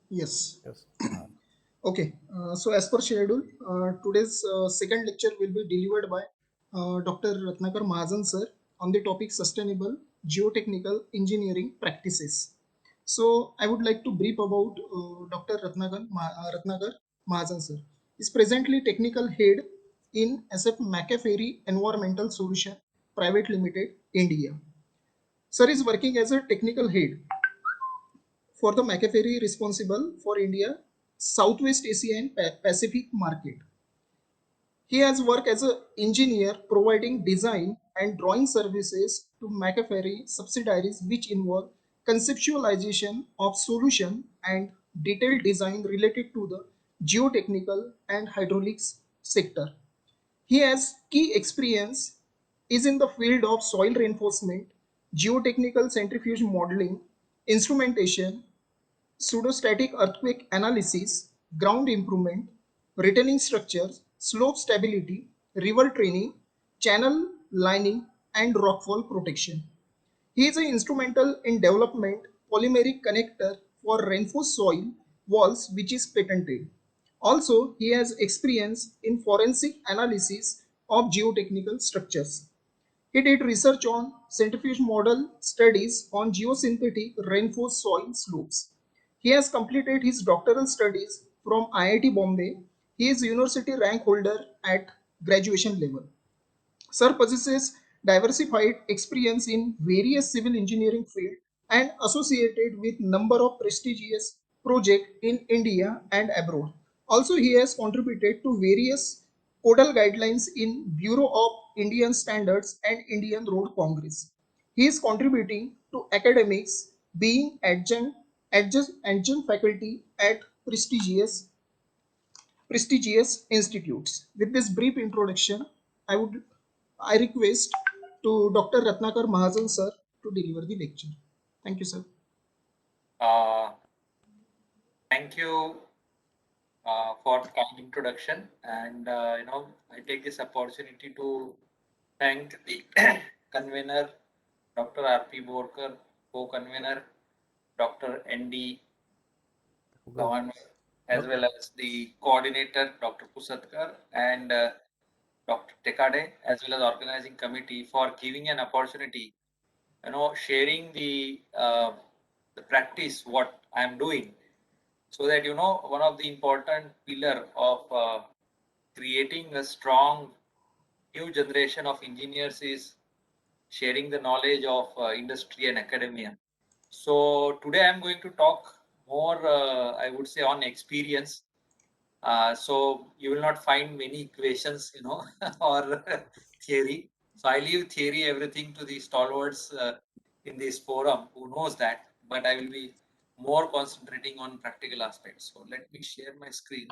Yes. Yes. Okay. So as per schedule, today's second lecture will be delivered by Dr. Ratnakar Mahajan sir on the topic sustainable geotechnical engineering practices. So I would like to brief about Dr. Ratnakar Mahajan sir. Is presently technical head in SF McAfee Environmental Solution Private Limited, India. Sir is working as a technical head for the McAfee responsible for India, Southwest Asia and Pacific market. He has worked as an engineer providing design and drawing services to McAfee subsidiaries which involve conceptualization of solution and detailed design related to the geotechnical and hydraulics sector. He has key experience is in the field of soil reinforcement, geotechnical centrifuge modeling, instrumentation, pseudostatic earthquake analysis, ground improvement, retaining structures, slope stability, river training, channel lining, and rockfall protection. He is instrumental in development polymeric connector for reinforced soil walls which is patented. Also, he has experience in forensic analysis of geotechnical structures. He did research on centrifuge model studies on geosynthetic reinforced soil slopes. He has completed his doctoral studies from IIT Bombay. He is university rank holder at graduation level. Sir possesses diversified experience in various civil engineering fields and associated with number of prestigious projects in India and abroad. Also, he has contributed to various codal guidelines in Bureau of Indian Standards and Indian Road Congress. He is contributing to academics, being adjunct faculty at prestigious institutes. With this brief introduction, I request to Dr. Ratnakar Mahajan sir to deliver the lecture. Thank you, sir. Uh, Thank you for the kind introduction, and I take this opportunity to thank the convener, Dr. R.P. Borkar, co-convener, Dr. N.D. Good. Gawan, as Yep. well as the coordinator, Dr. Pusatkar, and Dr. Tekade, as well as organizing committee for giving an opportunity, sharing the practice what I am doing, so that one of the important pillar of creating a strong new generation of engineers is sharing the knowledge of industry and academia. So today I'm going to talk more, I would say, on experience. So you will not find many equations, or theory. So I leave theory everything to the stalwarts in this forum who knows that. But I will be more concentrating on practical aspects. So let me share my screen.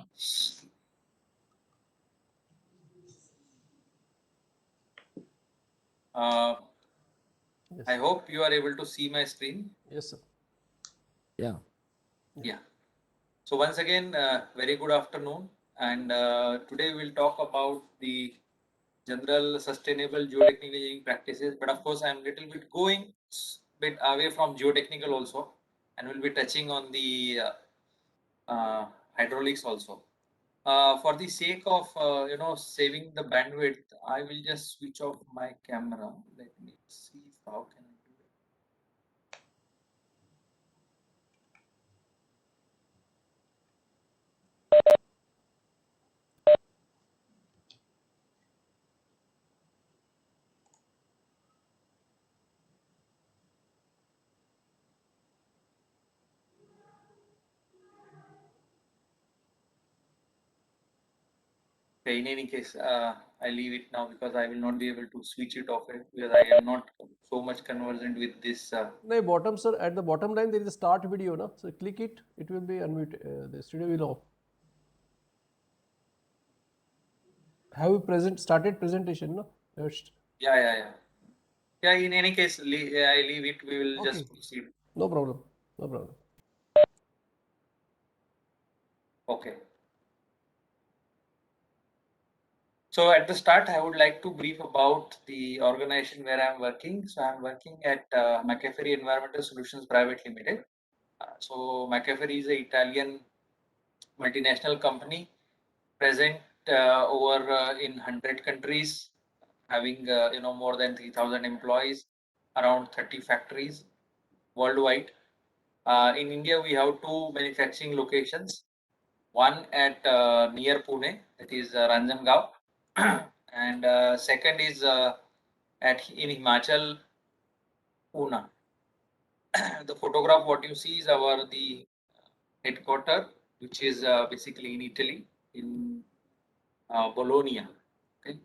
Uh, Yes. I hope you are able to see my screen. Yes, sir. Yeah. Yeah. So once again, very good afternoon. And today we'll talk about the general sustainable geotechnical engineering practices. But of course, I'm little bit going bit away from geotechnical also, and we'll be touching on the hydraulics also. For the sake of saving the bandwidth, I will just switch off my camera. Let me see how can I do it. Okay, in any case, I leave it now because I will not be able to switch it off it because I am not so much conversant with this. No, bottom, sir. At the bottom line, there is a start video, no? So click it. It will be unmute. The studio will off. Have you started presentation, no? First. Yeah. Yeah, in any case, I leave it. We will Okay. just proceed. No problem. No problem. Okay. So at the start, I would like to brief about the organization where I'm working. So I'm working at McAfee Environmental Solutions Private Limited. So McAfee is an Italian multinational company present over in 100 countries, having more than 3,000 employees, around 30 factories worldwide. In India, we have two manufacturing locations. One at near Pune, that is Ranjangaon, and second is at in Himachal, Pune. The photograph what you see is our the headquarter, which is basically in Italy, in Bologna. Okay.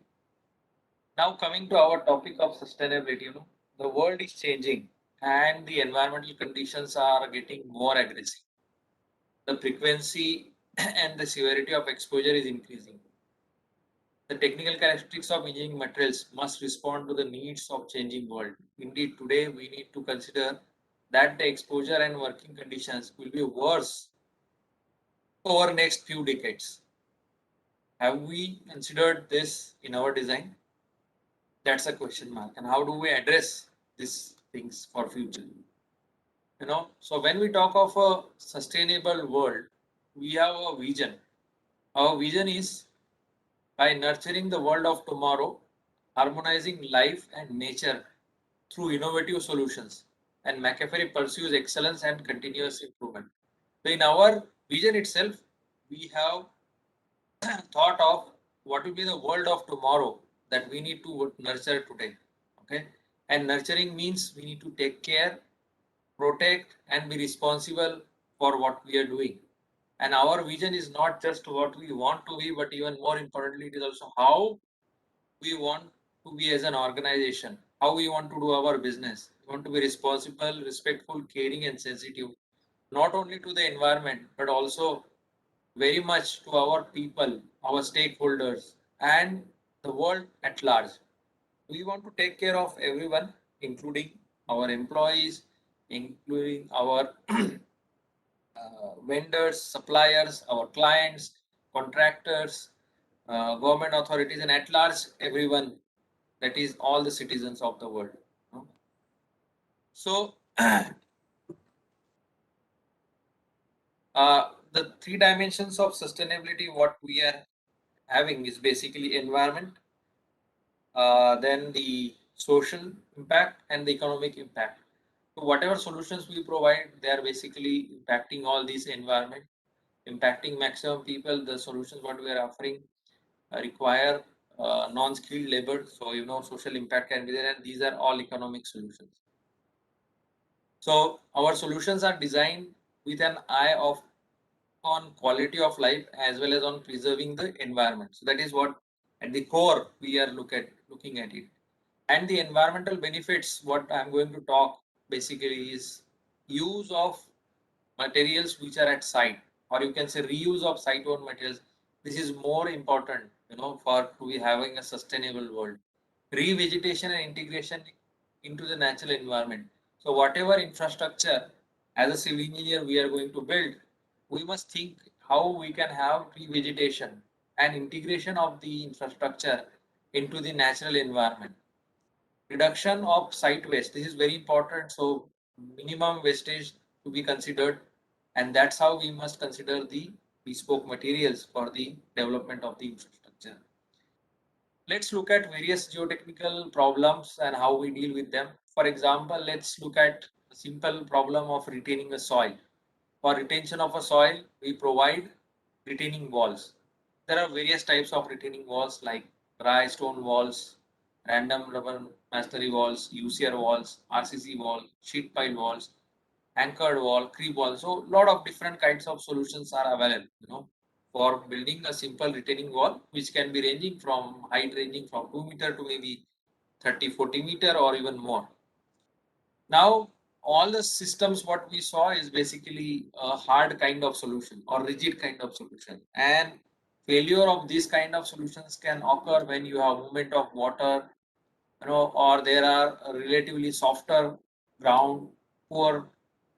Now coming to our topic of sustainability, the world is changing and the environmental conditions are getting more aggressive. The frequency and the severity of exposure is increasing. The technical characteristics of engineering materials must respond to the needs of changing world. Indeed, today we need to consider that the exposure and working conditions will be worse over next few decades. Have we considered this in our design? That's a question mark. And how do we address these things for future? So when we talk of a sustainable world, we have a vision. Our vision is by nurturing the world of tomorrow, harmonizing life and nature through innovative solutions. And McAfee pursues excellence and continuous improvement. So in our vision itself, we have thought of what will be the world of tomorrow that we need to nurture today. Okay. And nurturing means we need to take care, protect, and be responsible for what we are doing. And our vision is not just what we want to be, but even more importantly, it is also how we want to be as an organization, how we want to do our business. We want to be responsible, respectful, caring, and sensitive, not only to the environment, but also very much to our people, our stakeholders, and the world at large. We want to take care of everyone, including our employees, including our vendors, suppliers, our clients, contractors, government authorities, and at large everyone, that is all the citizens of the world. So, the three dimensions of sustainability, what we are having is basically environment, then the social impact, and the economic impact. So, whatever solutions we provide, they are basically impacting all these environment, impacting maximum people. The solutions what we are offering require non-skilled labor. So, social impact can be there, and these are all economic solutions. So, our solutions are designed with an eye of on quality of life as well as on preserving the environment. So, that is what at the core we are looking at it. And the environmental benefits, what I'm going to talk basically is use of materials which are at site, or you can say reuse of site-owned materials. This is more important, for to be having a sustainable world. Revegetation and integration into the natural environment. So whatever infrastructure as a civil engineer we are going to build, we must think how we can have revegetation and integration of the infrastructure into the natural environment. Reduction of site waste. This is very important. So minimum wastage to be considered, and that's how we must consider the bespoke materials for the development of the infrastructure. Let's look at various geotechnical problems and how we deal with them. For example, let's look at a simple problem of retaining a soil. For retention of a soil, we provide retaining walls. There are various types of retaining walls like dry stone walls, random rubber masonry walls, UCR walls, RCC wall, sheet pile walls, anchored wall, creep wall. So a lot of different kinds of solutions are available, for building a simple retaining wall, which can be ranging from height ranging from 2 meter to maybe 30, 40 meter or even more. Now, all the systems what we saw is basically a hard kind of solution or rigid kind of solution. And failure of these kind of solutions can occur when you have movement of water, or there are a relatively softer ground, poor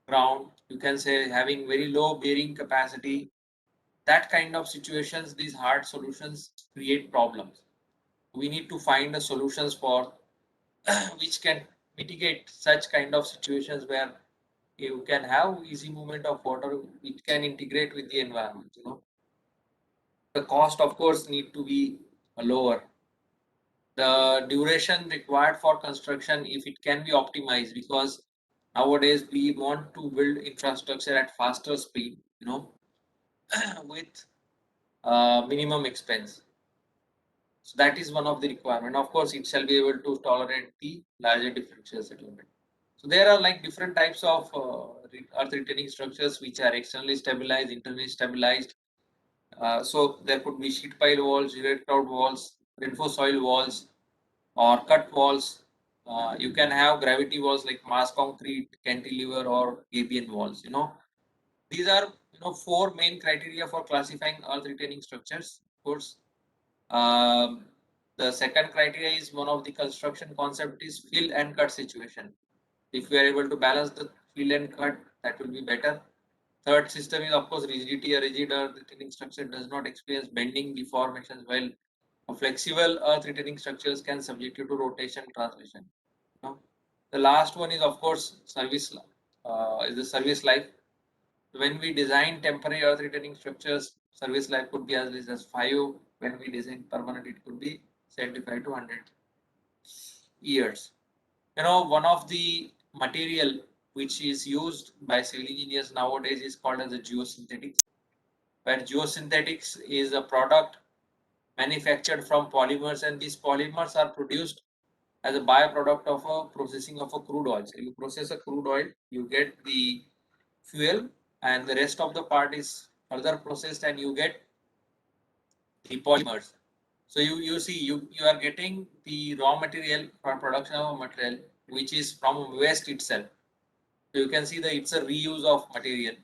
ground, you can say having very low bearing capacity. That kind of situations, these hard solutions create problems. We need to find a solutions for which can mitigate such kind of situations where you can have easy movement of water, it can integrate with the environment, The cost, of course, need to be lower. The duration required for construction, if it can be optimized, because nowadays we want to build infrastructure at faster speed, with minimum expense. So that is one of the requirement. Of course, it shall be able to tolerate the larger differential settlement. So there are like different types of earth retaining structures which are externally stabilized, internally stabilized. So there could be sheet pile walls, direct crowd walls, reinforced soil walls, or cut walls. You can have gravity walls like mass concrete, cantilever, or Gabion walls. These are four main criteria for classifying earth retaining structures. Of course, um, the second criteria is one of the construction concept is fill and cut situation. If we are able to balance the fill and cut, that will be better. Third system is of course rigidity. A rigid earth retaining structure does not experience bending, deformations, while flexible earth retaining structures can subject you to rotation, translation. The last one is of course service. Is the service life. When we design temporary earth retaining structures, service life could be as little as 5. When we design permanent, it could be 75 to 100 years. One of the material which is used by civil engineers nowadays is called as a geosynthetics, where geosynthetics is a product manufactured from polymers, and these polymers are produced as a byproduct of a processing of a crude oil. So you process a crude oil, you get the fuel, and the rest of the part is further processed and you get the polymers. So you see you are getting the raw material for production of material which is from waste itself. So you can see that it's a reuse of material.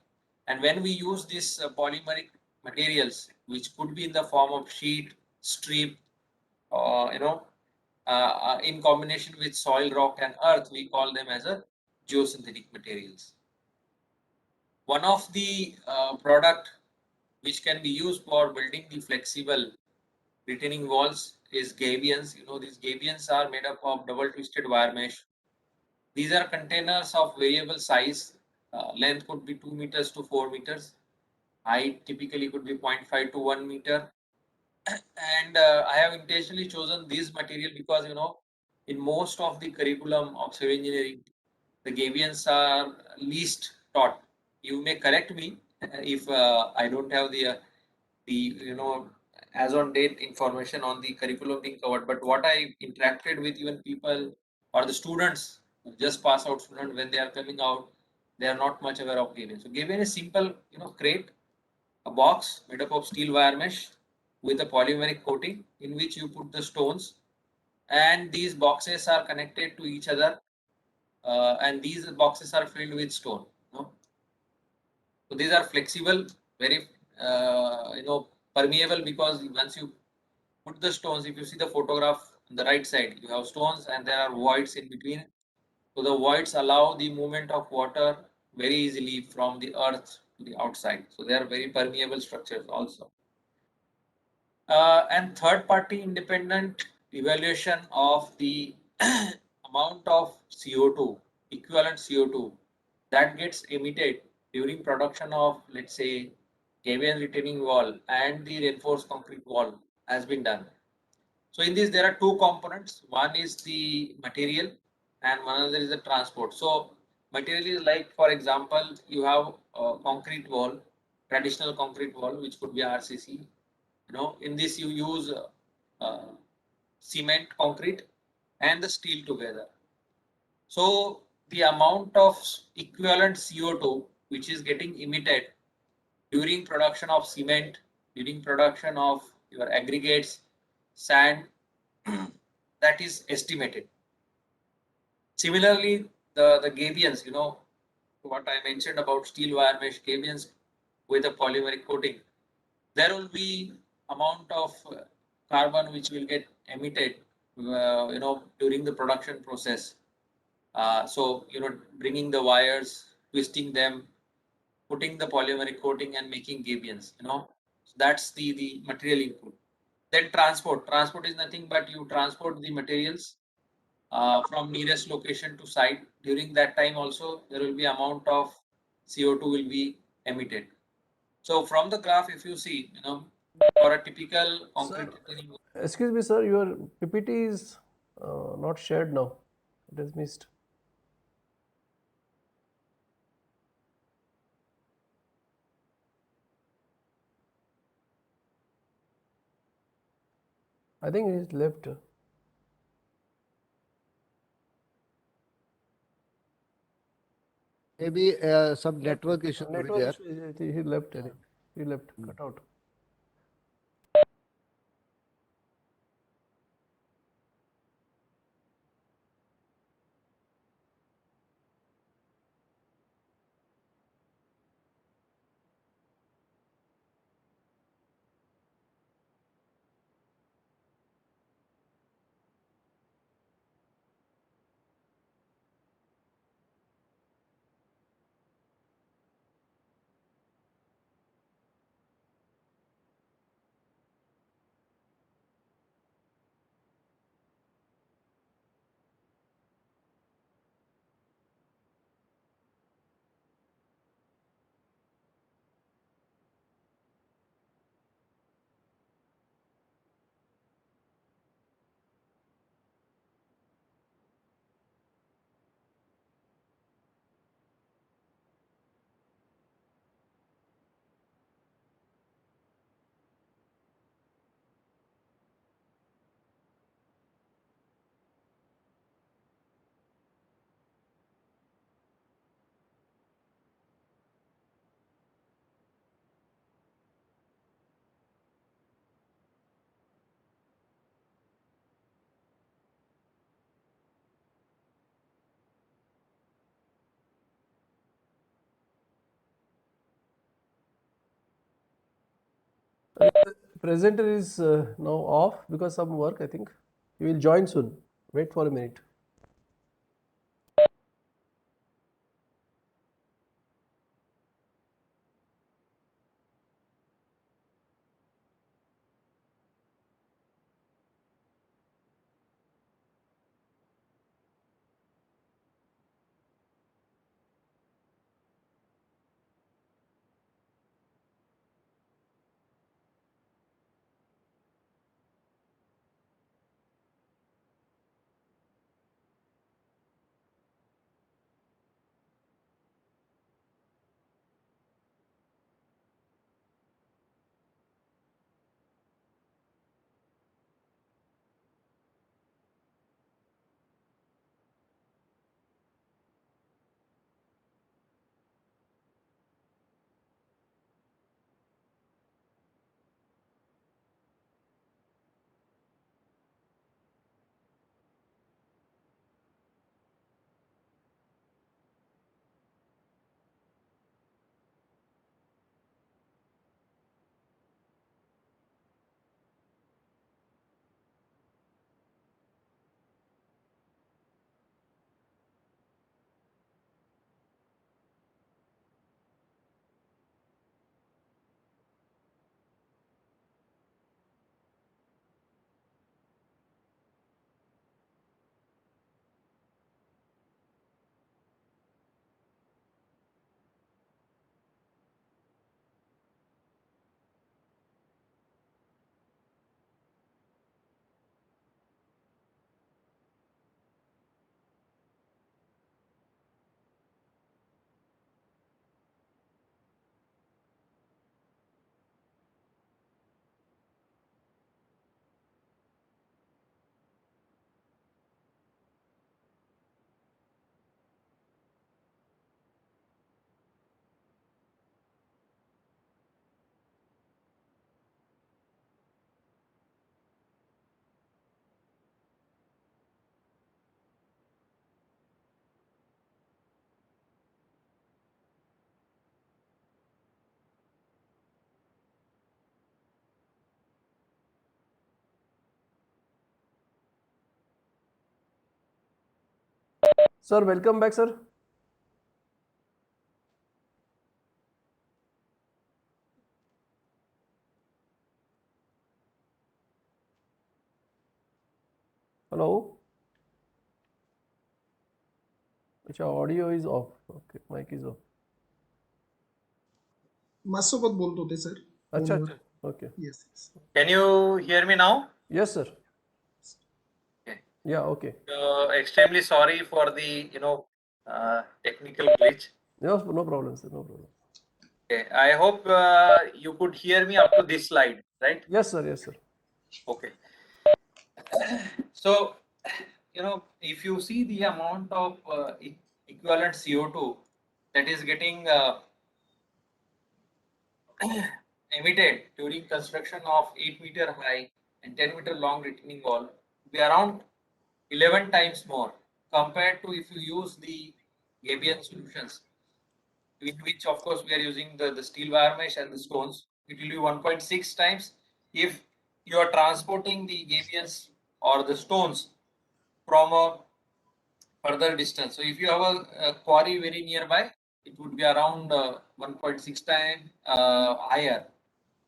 And when we use these polymeric materials, which could be in the form of sheet, strip, in combination with soil, rock, and earth, we call them as a geosynthetic materials. One of the product which can be used for building the flexible retaining walls is gabions. These gabions are made up of double twisted wire mesh. These are containers of variable size. Length could be 2 meters to 4 meters. Height typically could be 0.5 to 1 meter. And I have intentionally chosen this material because in most of the curriculum of civil engineering, the gabions are least taught. You may correct me if I don't have the as on date information on the curriculum being covered. But what I interacted with even people or the students, just pass out student, when they are coming out, they are not much aware of gabion. So gabion is simple, crate, a box made up of steel wire mesh with a polymeric coating in which you put the stones, and these boxes are connected to each other, and these boxes are filled with stone. So these are flexible, very permeable, because once you put the stones, if you see the photograph on the right side, you have stones and there are voids in between. So the voids allow the movement of water very easily from the earth to the outside. So they are very permeable structures also. And third party independent evaluation of the amount of CO2, equivalent CO2, that gets emitted during production of, let's say, Gabion retaining wall and the reinforced concrete wall has been done. So in this there are two components. One is the material and one other is the transport. So material is like, for example, you have a concrete wall, traditional concrete wall, which could be RCC. In this you use uh, cement, concrete, and the steel together. So the amount of equivalent CO2 which is getting emitted during production of cement, during production of your aggregates, sand, that is estimated. Similarly, the gabions, what I mentioned about steel wire mesh gabions with a polymeric coating, there will be amount of carbon which will get emitted, during the production process. So, bringing the wires, twisting them, putting the polymeric coating and making gabions, So that's the material input. Then transport. Transport is nothing but you transport the materials from nearest location to site. During that time also there will be amount of CO2 will be emitted. So from the graph, if you see, for a typical Sir, concrete retaining excuse me, sir, your PPT is not shared now. It is missed. I think it is left. Maybe some network issue will be Network there. issue. He left. I think he left. Cut out. Presenter is now off because some work. I think he will join soon. Wait for a minute. Sir, welcome back, sir. Hello. अच्छा, audio is off. Okay, mic is off. माझ्यासोबत बोलत होते sir अच्छा फोनवर. अच्छा. Okay. Yes yes. Can you hear me now? Yes, sir. Okay. Yeah, okay. Extremely sorry for the technical glitch. No, no problem, sir. No problem. Okay. I hope you could hear me up to this slide, right? Yes, sir. Yes, sir. Okay. So, if you see the amount of equivalent CO2 that is getting emitted during construction of 8-meter high and 10-meter long retaining wall, be around 11 times more compared to if you use the Gabion solutions, in which of course we are using the steel wire mesh and the stones. It will be 1.6 times if you are transporting the Gabions or the stones from a further distance. So if you have a quarry very nearby, it would be around 1.6 times higher.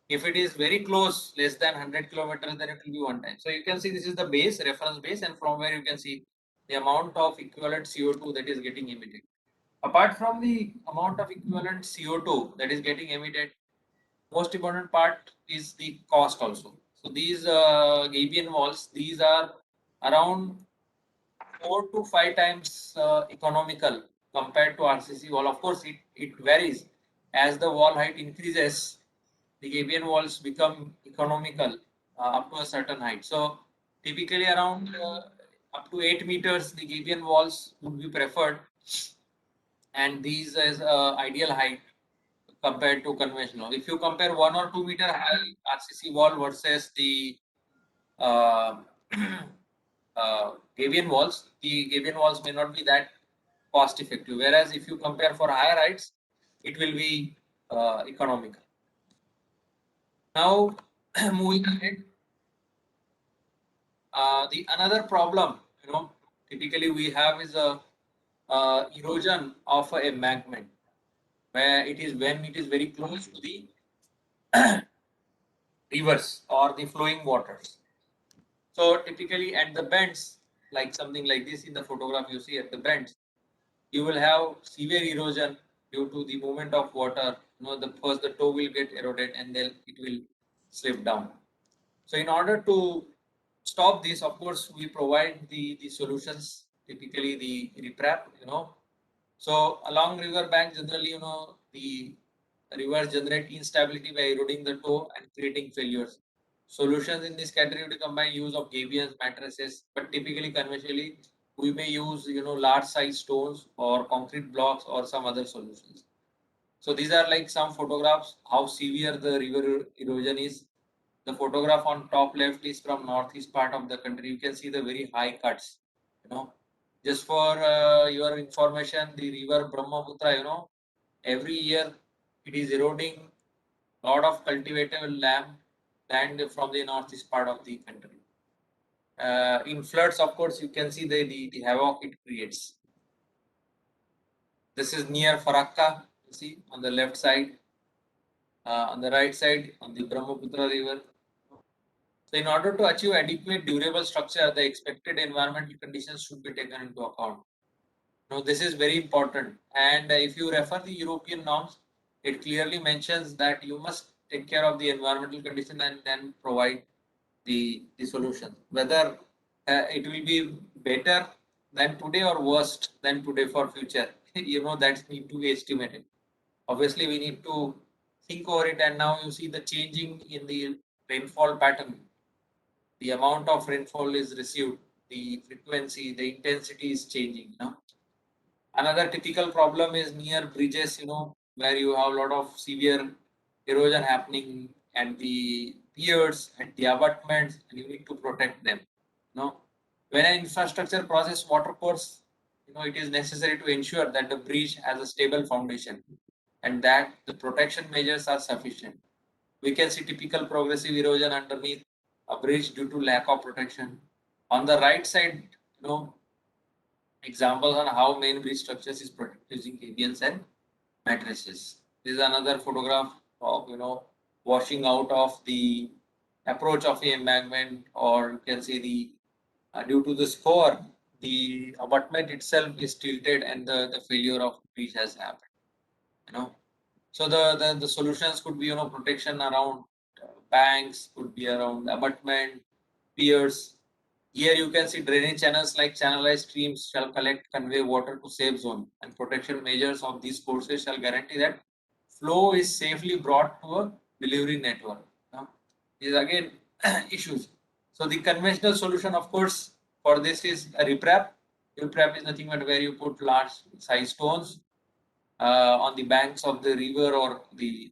If it is very close, less than 100 kilometers, then it will be 1 time. So you can see this is the base, reference base, and from where you can see the amount of equivalent CO2 that is getting emitted. Apart from the amount of equivalent CO2 that is getting emitted, most important part is the cost also. So these Gabion walls, these are around 4 to 5 times economical compared to RCC wall. Of course, it varies as the wall height increases. The Gabion walls become economical up to a certain height. So typically around up to 8 meters, the Gabion walls would be preferred, and these is ideal height compared to conventional. If you compare 1 or 2 meter high RCC wall versus the uh, Gabion walls, the Gabion walls may not be that cost effective. Whereas if you compare for higher heights, it will be economical. Now, moving ahead, the another problem, typically we have is a erosion of a embankment, where it is when it is very close to the rivers or the flowing waters. So typically at the bends, like something like this in the photograph you see at the bends, you will have severe erosion due to the movement of water. The first the toe will get eroded and then it will slip down. So in order to stop this, of course, we provide the solutions, typically the riprap. So along river bank, generally, the rivers generate instability by eroding the toe and creating failures. Solutions in this category would combine use of gabions, mattresses, but typically conventionally we may use large size stones or concrete blocks or some other solutions. So these are like some photographs how severe the river erosion is. The photograph on top left is from northeast part of the country. You can see the very high cuts. Just for your information, the river Brahmaputra, every year it is eroding lot of cultivatable land from the northeast part of the country. In floods, of course, you can see the havoc it creates. This is near Farakka, you see on the left side, on the right side on the Brahmaputra river. So in order to achieve adequate durable structure, the expected environmental conditions should be taken into account. Now, this is very important. And if you refer the European norms, it clearly mentions that you must take care of the environmental condition and then provide the solution. Whether it will be better than today or worst than today for future, that need to be estimated. Obviously, we need to think over it. And now you see the changing in the rainfall pattern. The amount of rainfall is received, the frequency, the intensity is changing. Another typical problem is near bridges, where you have a lot of severe erosion happening at the piers, at the abutments, and you need to protect them. When an infrastructure process water course, it is necessary to ensure that the bridge has a stable foundation and that the protection measures are sufficient. We can see typical progressive erosion underneath a bridge due to lack of protection. On the right side, examples on how main bridge structures is protected using gabions and matrices. This is another photograph of washing out of the approach of the embankment, or you can see the due to the score, the abutment itself is tilted and the failure of breach has happened. You know, so the solutions could be, you know, protection around banks, could be around abutment, piers. Here you can see drainage channels like channelized streams shall collect, convey water to safe zone, and protection measures of these courses shall guarantee that flow is safely brought to a delivery network. Now, these again issues. So the conventional solution, of course, for this is a riprap. Riprap is nothing but where you put large size stones on the banks of the river or the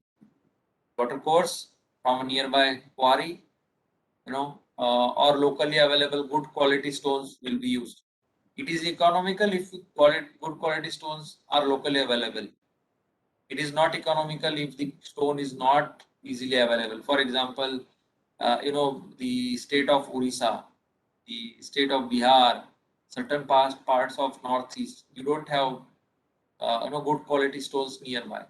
watercourse from a nearby quarry, you know, or locally available good quality stones will be used. It is economical if good quality stones are locally available. It is not economical if the stone is not easily available. For example, you know, the state of Orissa, the state of Bihar, certain past parts of northeast, you don't have you know, good quality stones nearby.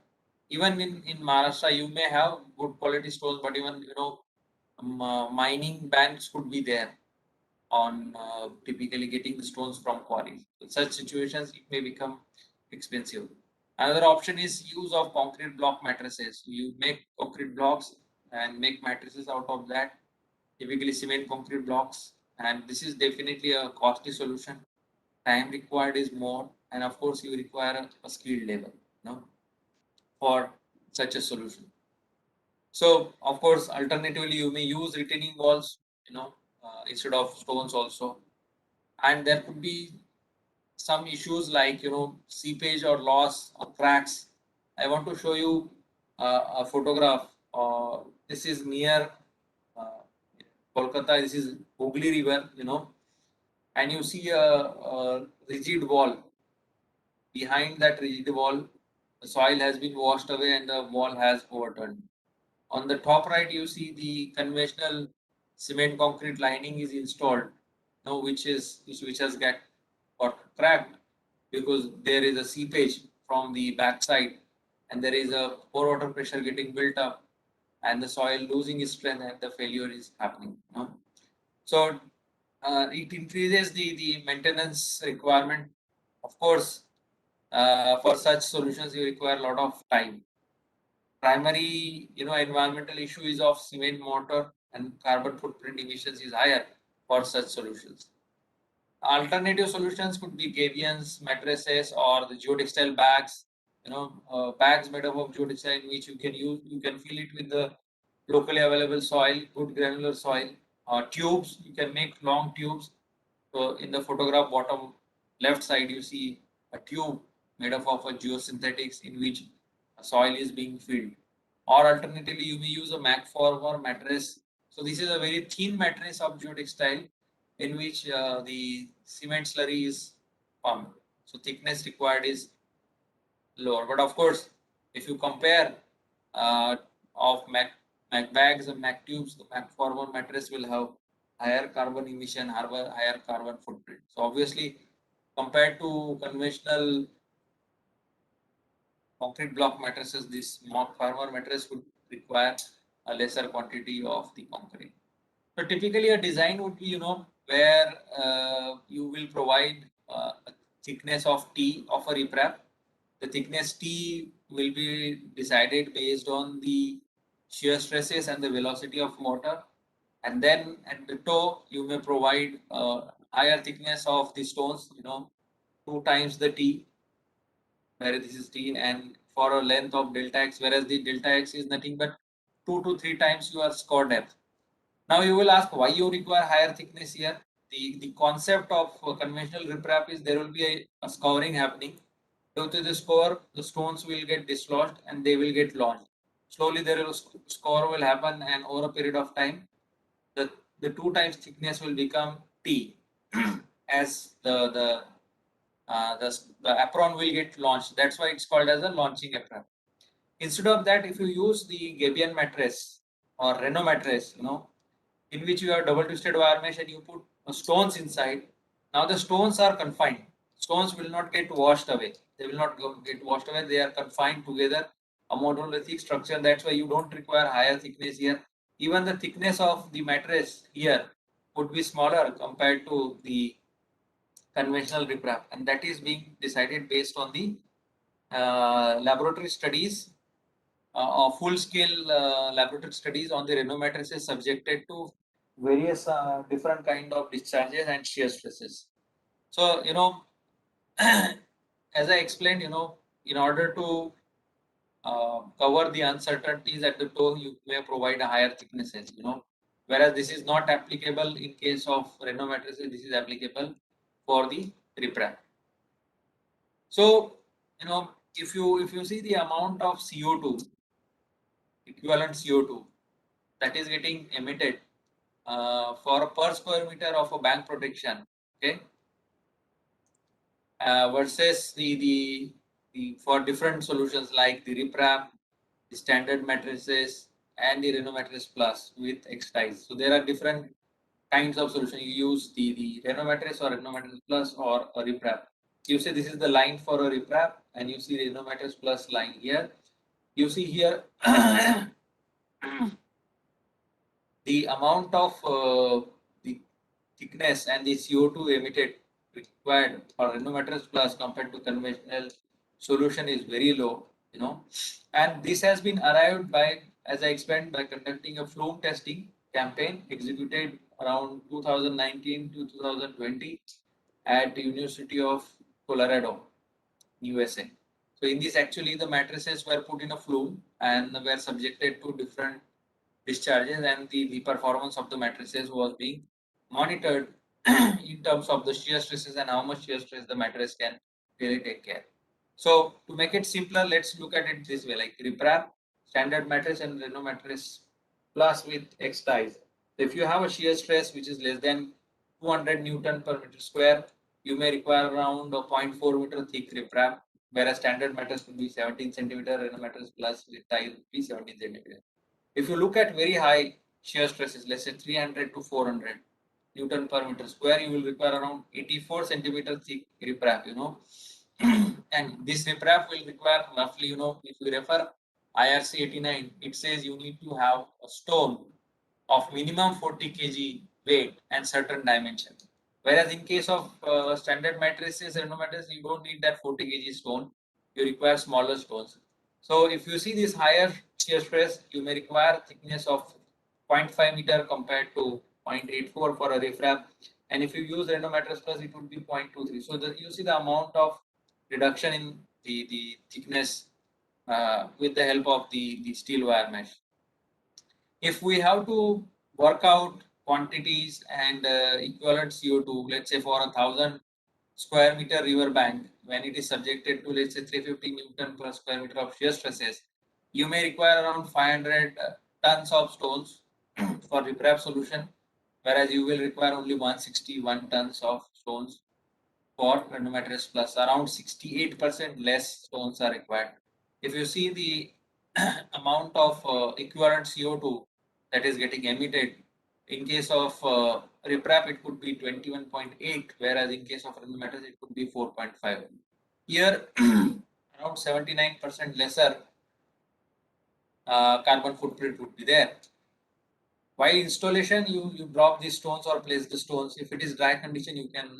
Even in Maharashtra, you may have good quality stones, but even, you know, mining banks could be there on typically getting the stones from quarries. In such situations, it may become expensive. Another option is use of concrete block matrices. You make concrete blocks and make matrices out of that, typically cement concrete blocks. And this is definitely a costly solution. Time required is more, and of course, you require a skilled labor, you know, for such a solution. So, of course, alternatively, you may use retaining walls, you know, instead of stones also. And there could be some issues like, you know, seepage or loss or cracks. I want to show you a photograph. This is near uh, Kolkata. This is Hooghly River, you know, and you see a rigid wall. Behind that rigid wall, the soil has been washed away and the wall has overturned. On the top right, you see the conventional cement concrete lining is installed, you know, which has got cracked because there is a seepage from the backside and there is a pore water pressure getting built up and the soil losing its strength and the failure is happening. You know? So it increases the maintenance requirement. Of course, for such solutions, you require a lot of time. Primary, you know, environmental issue is of cement mortar and carbon footprint emissions is higher for such solutions. Alternative solutions could be gabions, mattresses, or the geotextile bags. You know, bags made up of geotextile in which you can fill it with the locally available soil, good granular soil. Tubes, you can make long tubes. So in the photograph bottom left side, you see a tube made up of a geosynthetics in which a soil is being filled. Or alternatively, you may use a Mac form mattress. So this is a very thin mattress of geotextile in which the cement slurry is pumped. So thickness required is lower. But of course, if you compare uh, of Mac bags and Mac tubes, the Mac form mattress will have higher carbon emission, higher carbon footprint. So obviously, compared to conventional concrete block mattresses, this farmer mattress would require a lesser quantity of the concrete. So typically a design would be, you know, where you will provide a thickness of T of a riprap. The thickness T will be decided based on the shear stresses and the velocity of motor. And then at the toe, you may provide higher thickness of the stones, you know, two times the T, where this is T, and for a length of delta X, whereas the delta X is nothing but 2 to 3 times your score depth. Now you will ask why you require higher thickness here. The concept of conventional riprap is there will be a scouring happening. Due to the score, the stones will get dislodged and they will get launched. Slowly there will score will happen and over a period of time, the, the two times thickness will become T as the apron will get launched. That's why it's called as a launching apron. Instead of that, if you use the Gabion mattress or Renault mattress, you know, in which you have double twisted wire mesh and you put stones inside. Now the stones are confined. Stones will not get washed away. They will not get washed away. They are confined together, a monolithic structure. That's why you don't require higher thickness here. Even the thickness of the mattress here would be smaller compared to the conventional riprap, and that is being decided based on the laboratory studies, full-scale laboratory studies on the Renault matrices subjected to various different kind of discharges and shear stresses. So, as I explained, in order to cover the uncertainties at the toe, you may provide a higher thicknesses, whereas this is not applicable in case of Renault matrices. This is applicable for the riprap. So, if you see the amount of CO2, equivalent CO2 that is getting emitted for per square meter of a bank protection, okay, versus the for different solutions like the riprap, the standard matrices, and the Renault mattress plus with X-ties. So there are different kinds of solution. You use the Renault mattress or Renault mattress plus or a riprap. You say this is the line for a riprap, and you see Renault mattress plus line here. You see here the amount of the thickness and the CO2 emitted required for Renault mattress plus compared to conventional solution is very low, and this has been arrived by, as I explained, by conducting a flume testing campaign executed around 2019 to 2020 at the University of Colorado, USA. So in this, actually the mattresses were put in a flume and were subjected to different discharges, and the performance of the matrices was being monitored in terms of the shear stresses and how much shear stress the mattress can really take care. So to make it simpler, let's look at it this way, like riprap, standard mattress, and Renault mattress plus with X ties. If you have a shear stress which is less than 200 Newton per meter square, you may require around a 0.4 meter thick riprap, whereas standard mattress would be 17 centimeter, Renault mattress plus with ties would be 17 centimeter. If you look at very high shear stresses, let's say 300 to 400 Newton per meter square, you will require around 84 centimeter thick riprap, and this riprap will require roughly, if you refer IRC 89, it says you need to have a stone of minimum 40 kg weight and certain dimension. Whereas in case of standard matrices, Renault matrices, you don't need that 40 kg stone, you require smaller stones. So if you see this higher shear stress, you may require thickness of 0.5 meter compared to 0.84 for a riprap. And if you use Renault mattress plus, it would be 0.23. So you see the amount of reduction in the thickness with the help of the steel wire mesh. If we have to work out quantities and equivalent CO2, let's say for 1,000 square meter river bank, when it is subjected to, let's say, 350 Newton per square meter of shear stresses, you may require around 500 tons of stones for riprap solution, whereas you will require only 161 tons of stones for Renault mattress plus. Around 68% less stones are required. If you see the amount of equivalent CO2 that is getting emitted, in case of riprap it could be 21.8, whereas in case of Renault mattress it could be 4.5. Here around 79% lesser carbon footprint would be there. While installation, you drop the stones or place the stones. If it is dry condition, you can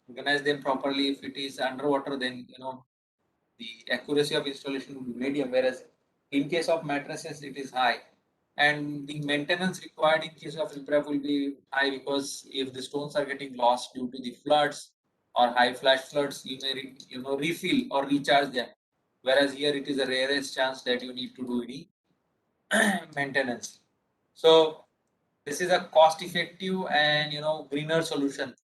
organize them properly. If it is underwater, then the accuracy of installation will be medium. Whereas in case of mattresses, it is high, and the maintenance required in case of riprap will be high, because if the stones are getting lost due to the floods or high flash floods, you may refill or recharge them. Whereas here it is a rarest chance that you need to do any maintenance. So this is a cost-effective and greener solution,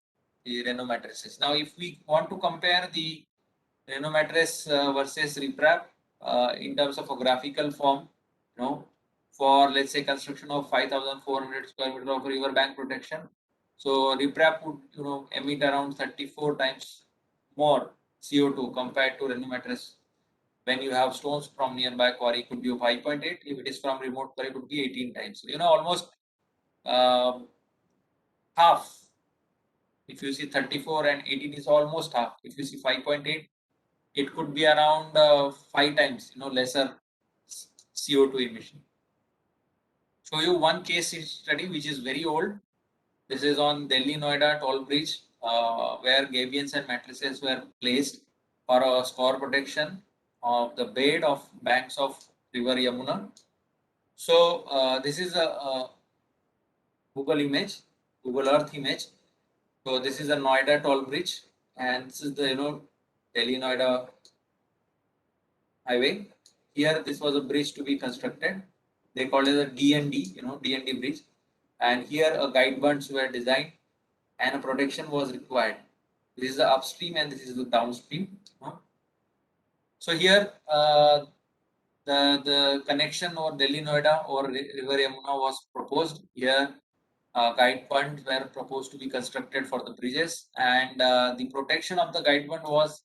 the Renault mattresses. Now, if we want to compare the Renault mattress versus riprap in terms of a graphical form, for, let's say, construction of 5,400 square meter of river bank protection, so riprap would emit around 34 times more CO2 compared to Renault mattress. When you have stones from nearby quarry, it could be 5.8. If it is from remote quarry, it could be 18 times. So, almost half. If you see 34 and 18 is almost half. If you see 5.8, it could be around 5 times, lesser CO2 emission. Show you one case study which is very old. This is on Delhi Noida toll bridge where gabions and matrices were placed for a score protection of the bed of banks of river Yamuna. So this is a Google image, Google Earth image. So this is a Noida toll bridge, and this is the Delhi Noida highway. Here, this was a bridge to be constructed. They called it a D&D, D&D bridge. And here, a guide bunds were designed, and a protection was required. This is the upstream, and this is the downstream. So here, the connection over Delhi Noida or River Yamuna was proposed. Here, guide bunds were proposed to be constructed for the bridges, and the protection of the guide bund was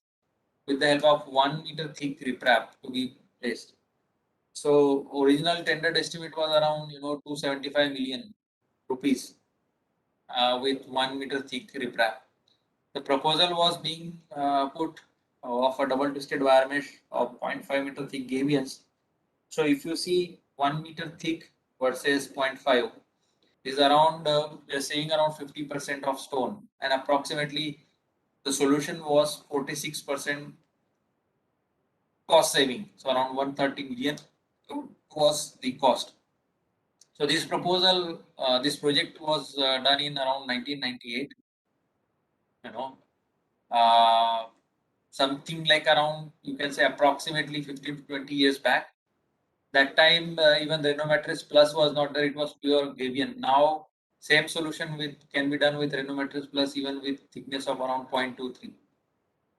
with the help of 1 meter thick riprap to be placed. So original tendered estimate was around 275 million rupees with 1 meter thick riprap. The proposal was being put of a double twisted wire mesh of 0.5 meter thick gabions. So if you see 1 meter thick versus zero point 0.5 is around we are saying around 50% of stone, and approximately the solution was 46% cost saving. So around 130 million was the cost. So this proposal, this project was done in around 1998. You know, uh, something like around, you can say approximately 15 to 20 years back. That time even the Renomatrix Plus was not there; it was pure Gabion. Now same solution with can be done with Renomatrix Plus even with thickness of around 0.23.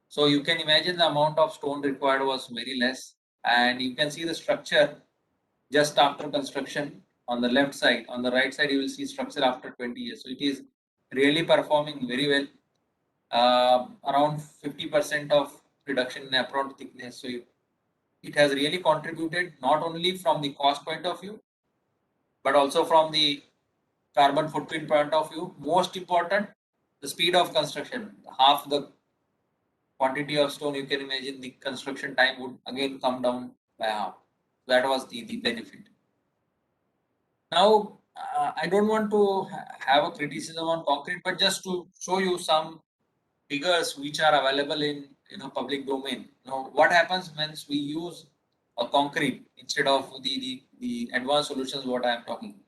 So you can imagine the amount of stone required was very less, and you can see the structure just after construction on the left side. On the right side, you will see structure after 20 years. So it is really performing very well. Around 50% of reduction in apparent thickness. So it has really contributed not only from the cost point of view, but also from the carbon footprint point of view. Most important, the speed of construction. Half the quantity of stone, you can imagine the construction time would again come down by half. That was the benefit. Now, I don't want to have a criticism on concrete, but just to show you some figures which are available in public domain. Now, what happens when we use a concrete instead of the advanced solutions? What I am talking.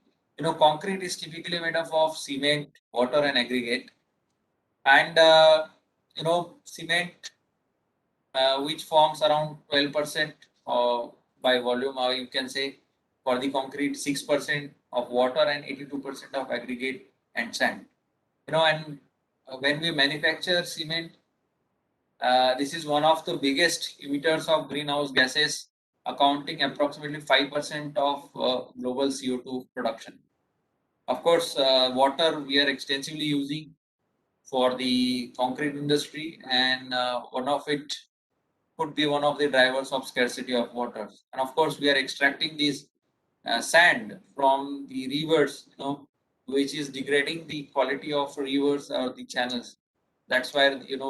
Concrete is typically made up of cement, water, and aggregate, and cement which forms around 12% by volume, or you can say for the concrete 6% of water and 82% of aggregate and sand. And when we manufacture cement, this is one of the biggest emitters of greenhouse gases, accounting approximately 5% of global CO2 production. Of course, water we are extensively using for the concrete industry, and one of it could be one of the drivers of scarcity of water. And of course, we are extracting this sand from the rivers, which is degrading the quality of rivers or the channels. That's why it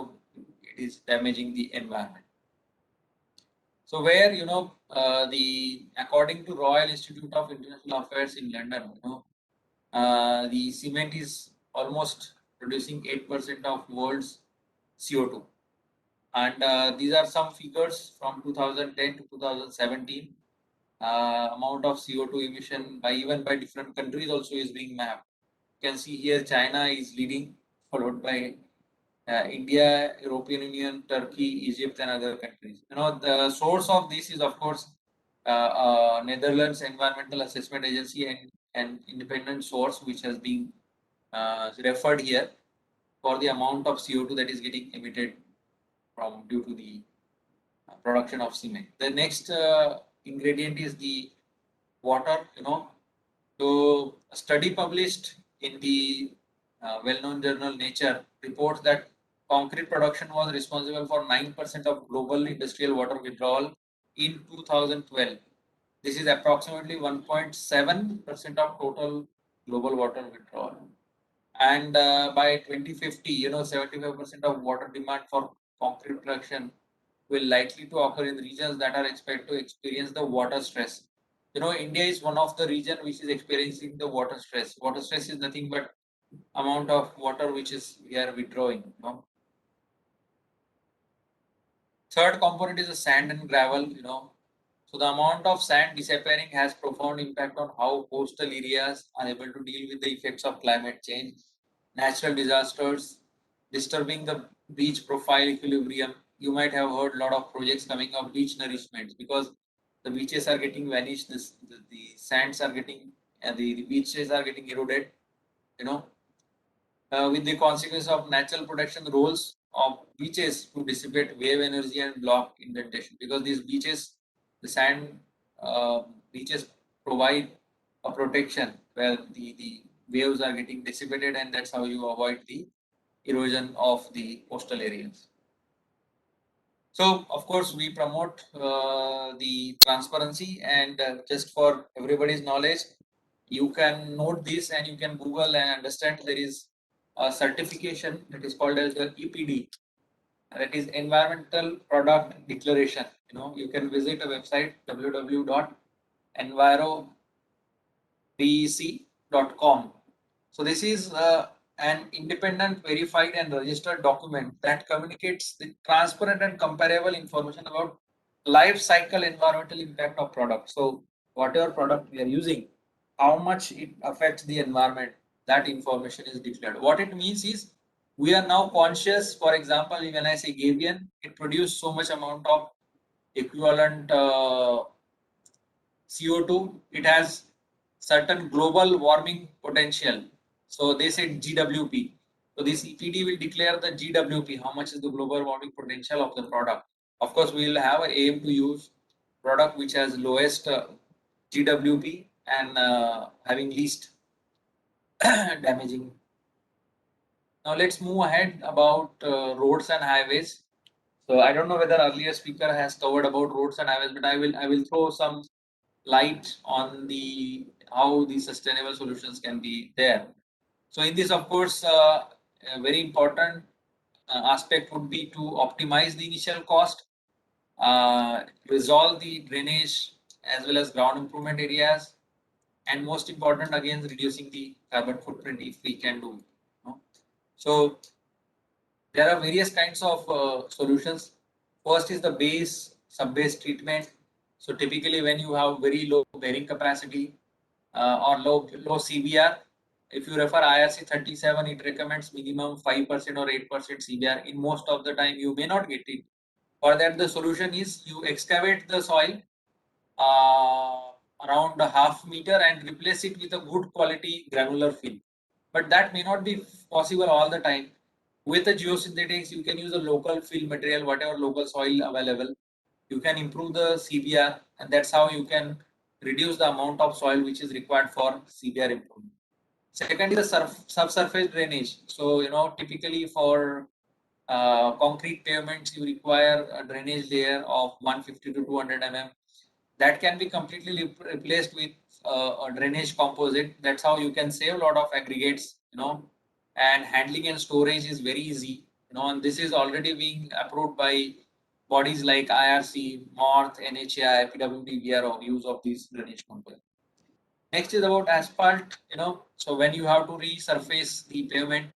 is damaging the environment. So where the according to Royal Institute of International Affairs in London, the cement is almost producing 8% of world's CO2. And these are some figures from 2010 to 2017. Amount of CO2 emission by even by different countries also is being mapped. You can see here China is leading, followed by India, European Union, Turkey, Egypt, and other countries. The source of this is of course Netherlands Environmental Assessment Agency and an independent source which has been referred here for the amount of CO2 that is getting emitted from due to the production of cement. The next ingredient is the water. So a study published in the well-known journal Nature reports that concrete production was responsible for 9% of global industrial water withdrawal in 2012. This is approximately 1.7% of total global water withdrawal. And by 2050, 75% of water demand for concrete production will likely to occur in regions that are expected to experience the water stress. India is one of the region which is experiencing the water stress. Water stress is nothing but amount of water which is we are withdrawing. Third component is the sand and gravel. So the amount of sand disappearing has profound impact on how coastal areas are able to deal with the effects of climate change, natural disasters, disturbing the beach profile equilibrium. You might have heard a lot of projects coming of beach nourishments because the beaches are getting vanished. The sands are getting, the beaches are getting eroded. You know, with the consequence of natural protection roles of beaches to dissipate wave energy and block indentation, because these beaches, the sand beaches provide a protection where the waves are getting dissipated, and that's how you avoid the erosion of the coastal areas. So, of course, we promote the transparency, and just for everybody's knowledge, you can note this and you can Google and understand there is a certification that is called as the EPD, that is Environmental Product Declaration. You can visit a website www.envirodec.com. So this is an independent, verified, and registered document that communicates the transparent and comparable information about life cycle environmental impact of product. So whatever product we are using, how much it affects the environment, that information is declared. What it means is we are now conscious. For example, when I say Gavian, it produced so much amount of equivalent CO2, it has certain global warming potential. So they said GWP. So this EPD will declare the GWP, how much is the global warming potential of the product. Of course, we will have an aim to use product which has lowest GWP and having least damaging. Now let's move ahead about roads and highways. So I don't know whether earlier speaker has covered about roads and highways, but I will throw some light on the how the sustainable solutions can be there. So in this, of course, a very important aspect would be to optimize the initial cost, resolve the drainage as well as ground improvement areas, and most important again reducing the carbon footprint if we can do. So there are various kinds of solutions. First is the base sub-base treatment. So typically when you have very low bearing capacity or low CBR, if you refer IRC 37, it recommends minimum 5% or 8% CBR. In most of the time you may not get it. For that the solution is you excavate the soil uh, around a half meter and replace it with a good quality granular fill. But that may not be possible all the time. With the geosynthetics, you can use a local fill material, whatever local soil available. You can improve the CBR, and that's how you can reduce the amount of soil which is required for CBR improvement. Second is the subsurface drainage. So, typically for concrete pavements, you require a drainage layer of 150 to 200 mm. That can be completely replaced with a drainage composite. That's how you can save a lot of aggregates, and handling and storage is very easy, and this is already being approved by bodies like IRC, MORTH, NHAI, PWD, BRO, use of these drainage components. Next is about asphalt, so when you have to resurface the pavement,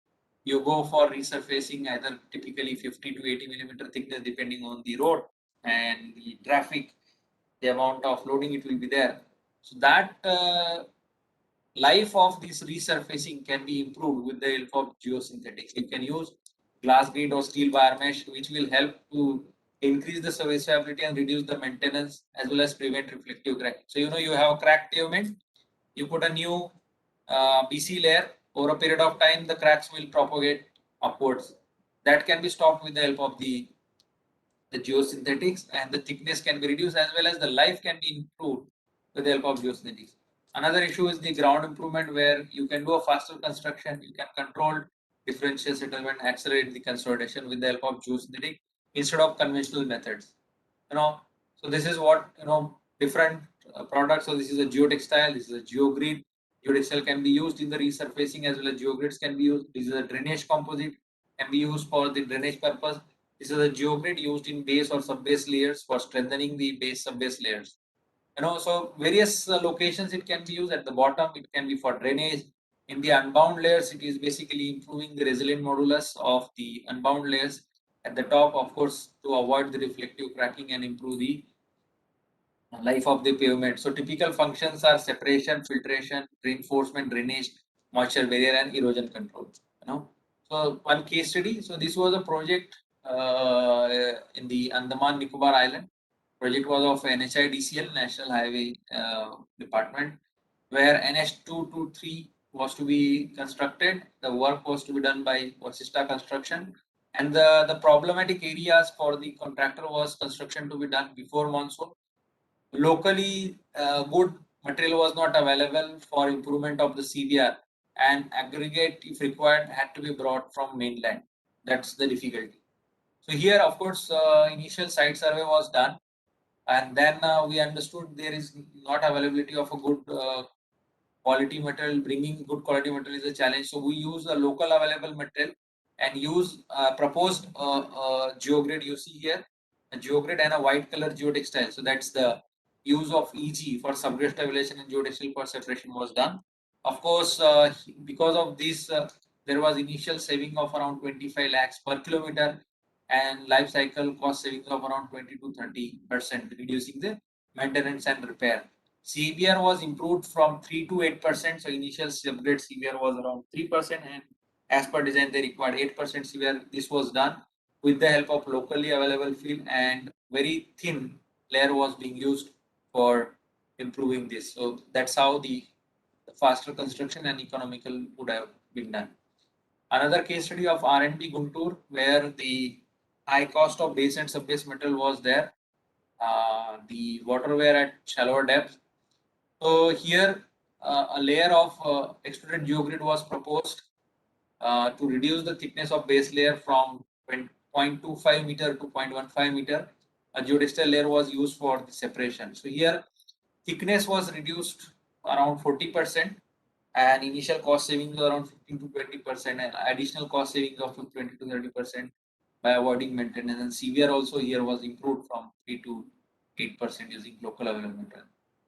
you go for resurfacing either typically 50 to 80 millimeter thickness depending on the road and the traffic, the amount of loading it will be there. So that life of this resurfacing can be improved with the help of geosynthetics. You can use glass grid or steel wire mesh, which will help to increase the serviceability and reduce the maintenance as well as prevent reflective cracking. So you have a cracked pavement, you put a new BC layer. Over a period of time, the cracks will propagate upwards. That can be stopped with the help of the geosynthetics, and the thickness can be reduced as well as the life can be improved with the help of geosynthetics. Another issue is the ground improvement, where you can do a faster construction, you can control differential settlement, accelerate the consolidation with the help of geosynthetic instead of conventional methods. So this is what different products. So this is a geotextile, this is a geogrid. Geotextile can be used in the resurfacing as well as geogrids can be used. This is a drainage composite, can be used for the drainage purpose. This is a geogrid used in base or sub-base layers for strengthening the base sub-base layers. So various locations it can be used. At the bottom, it can be for drainage. In the unbound layers, it is basically improving the resilient modulus of the unbound layers at the top, of course, to avoid the reflective cracking and improve the life of the pavement. So typical functions are separation, filtration, reinforcement, drainage, moisture barrier, and erosion control. So one case study. So this was a project in the Andaman Nicobar Island. Project was of NHIDCL, National Highway Department, where NH223 was to be constructed. The work was to be done by Vasista Construction, and the problematic areas for the contractor was construction to be done before monsoon. Locally, good material was not available for improvement of the CBR, and aggregate, if required, had to be brought from mainland. That's the difficulty. So here, of course, initial site survey was done, and then we understood there is not availability of a good quality material. Bringing good quality material is a challenge. So we use a local available material and use proposed geogrid. You see here a geogrid and a white color geotextile. So that's the use of EG for subgrade stabilization and geotextile for separation was done. Of course, because of this, there was initial saving of around 25 lakhs per kilometer and life cycle cost savings of around 20 to 30%, reducing the maintenance and repair. CBR was improved from 3 to 8%. So initial subgrade CBR was around 3%, and as per design, they required 8% CBR. This was done with the help of locally available fill, and very thin layer was being used for improving this. So that's how the faster construction and economical would have been done. Another case study of R&B Guntur, where the high cost of base and subbase metal was there. The water were at shallower depth. So here a layer of extruded geogrid was proposed to reduce the thickness of base layer from 0.25 meter to 0.15 meter. A geodextile layer was used for the separation. So here thickness was reduced around 40%, and initial cost savings were around 15 to 20%, and additional cost savings of 20 to 30% by avoiding maintenance. And CVR also here was improved from 3 to 8% using local available material.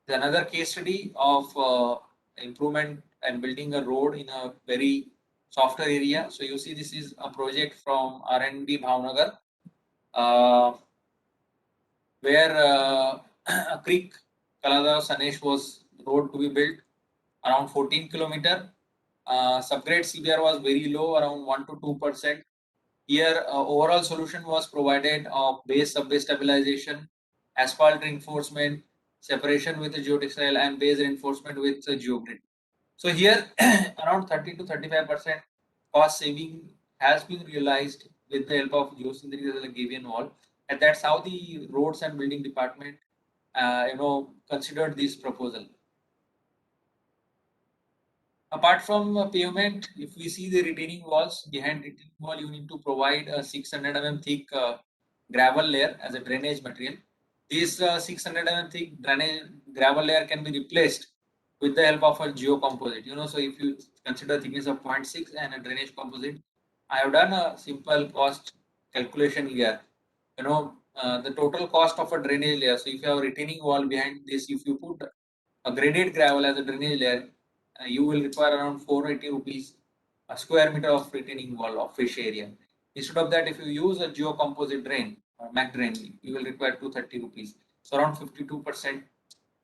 Another case study of improvement and building a road in a very softer area. So you see, this is a project from R&B Bhavnagar, where a creek, Kalada Sanesh, was road to be built around 14 kilometer. Subgrade CBR was very low, around 1 to 2%. Here, overall solution was provided of base subbase stabilization, asphalt reinforcement, separation with the geotextile, and base reinforcement with the geogrid. So here, around 30 to 35% cost saving has been realized with the help of geosynthetic as a Gavian wall, and that's how the roads and building department, considered this proposal. Apart from pavement, if we see the retaining walls, behind retaining wall, you need to provide a 600 thick gravel layer as a drainage material. This 600 thick drainage gravel layer can be replaced with the help of a geocomposite. So if you consider thickness of 0.6 and a drainage composite, I have done a simple cost calculation here. The total cost of a drainage layer. So if you have a retaining wall behind this, if you put a graded gravel as a drainage layer, you will require around 480 rupees a square meter of retaining wall of fish area. Instead of that, if you use a geocomposite drain or MAC drain, you will require 230 rupees. So around 52%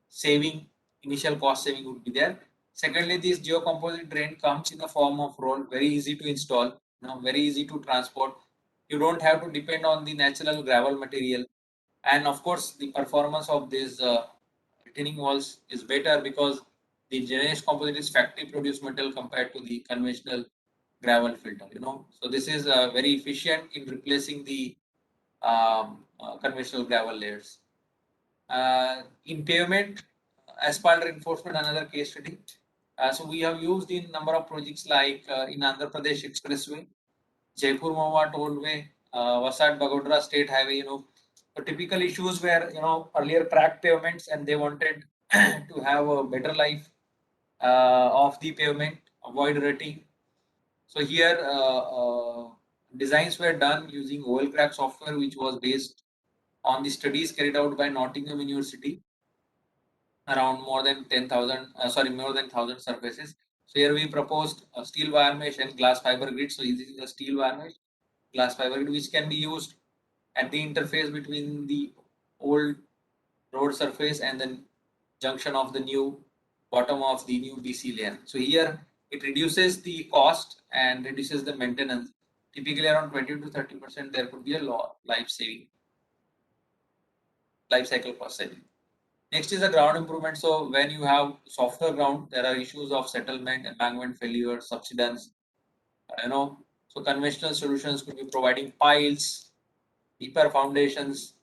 saving, initial cost saving would be there. Secondly, this geocomposite drain comes in the form of roll, very easy to install, very easy to transport. You don't have to depend on the natural gravel material, and of course, the performance of this retaining walls is better because the drainage composite is factory produced metal compared to the conventional gravel filter. So this is very efficient in replacing the conventional gravel layers. In pavement, asphalt reinforcement, another case study. So we have used in number of projects like in Andhra Pradesh Expressway, Jaipur Mahua Tollway, Vasad Bagodra State Highway. The typical issues were earlier cracked pavements, and they wanted to have a better life of the pavement, avoid rutting. So here designs were done using oil crack software, which was based on the studies carried out by Nottingham University around more than 10,000, more than 1,000 surfaces. So here we proposed a steel wire mesh and glass fiber grid. So this is a steel wire mesh, glass fiber grid, which can be used at the interface between the old road surface and the junction of the new bottom of the new BC layer. So here it reduces the cost and reduces the maintenance. Typically around 20 to 30% there could be a life cycle cost saving. Next is the ground improvement. So when you have softer ground, there are issues of settlement, embankment failure, subsidence. So conventional solutions could be providing piles, deeper foundations,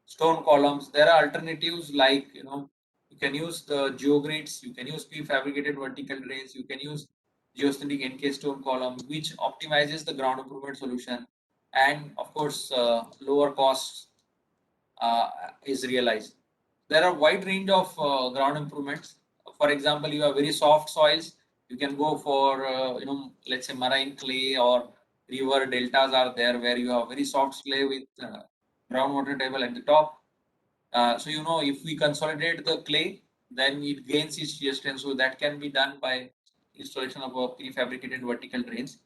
stone columns. There are alternatives like you can use the geogrids, you can use prefabricated vertical drains, you can use geosynthetic encased stone column, which optimizes the ground improvement solution, and of course lower costs is realized. There are wide range of ground improvements. For example, you have very soft soils. You can go for let's say marine clay or river deltas are there where you have very soft clay with groundwater table at the top. So if we consolidate the clay, then it gains its shear strength. So that can be done by installation of a prefabricated vertical drains.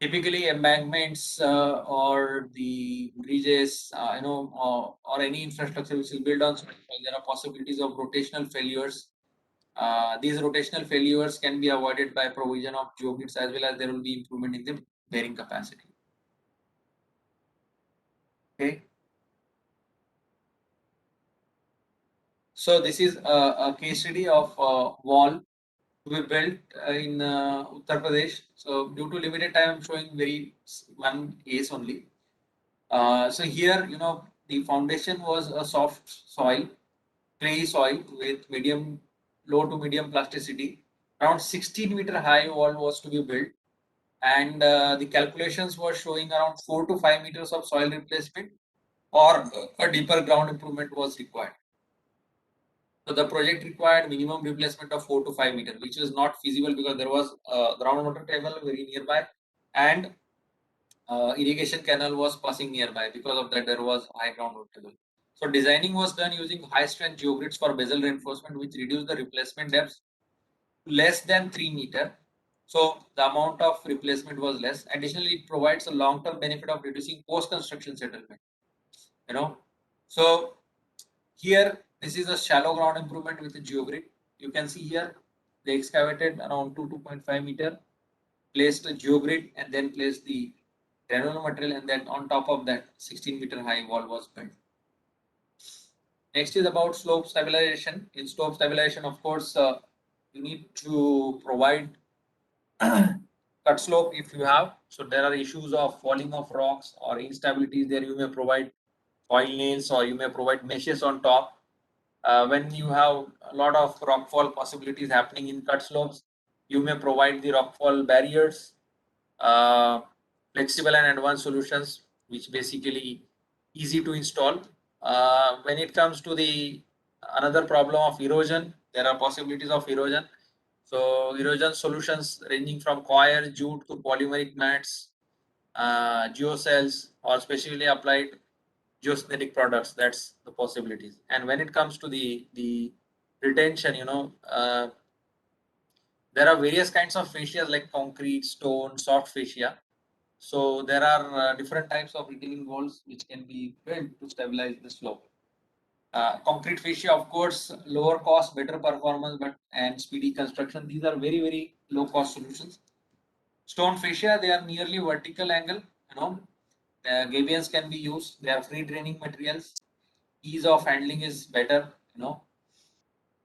Typically, embankments or the bridges, or any infrastructure which is built on soil, there are possibilities of rotational failures. These rotational failures can be avoided by provision of geogrids, as well as there will be improvement in the bearing capacity. Okay. So this is a case study of wall to be built in Uttar Pradesh. So due to limited time, I'm showing one case only. So here, the foundation was a soft soil, clay soil with low to medium plasticity. Around 16-meter high wall was to be built, and the calculations were showing around 4 to 5 meters of soil replacement or a deeper ground improvement was required. So the project required minimum replacement of 4 to 5 meters, which was not feasible because there was a groundwater table very nearby, and irrigation canal was passing nearby. Because of that, there was high groundwater table. So designing was done using high strength geogrids for basal reinforcement, which reduced the replacement depth less than 3 meter. So the amount of replacement was less. Additionally, it provides a long-term benefit of reducing post-construction settlement. So here, this is a shallow ground improvement with a geogrid. You can see here, they excavated around 2.5 meter, placed a geogrid, and then placed the granular material, and then on top of that, 16-meter high wall was built. Next is about slope stabilization. In slope stabilization, of course, you need to provide cut slope if you have. So there are issues of falling of rocks or instabilities there. You may provide coil nails or you may provide meshes on top. When you have a lot of rockfall possibilities happening in cut slopes, you may provide the rockfall barriers, uh, flexible and advanced solutions, which basically easy to install. When it comes to the another problem of erosion, there are possibilities of erosion. So erosion solutions ranging from coir, jute to polymeric mats, geocells, or specially applied geosynthetic products. That's the possibilities. And when it comes to the retention, there are various kinds of fascias like concrete, stone, soft fascia. So there are different types of retaining walls which can be built to stabilize the slope. Concrete fascia, of course, lower cost, better performance, and speedy construction. These are very low cost solutions. Stone fascia, they are nearly vertical angle. Gabions can be used. They are free draining materials. Ease of handling is better.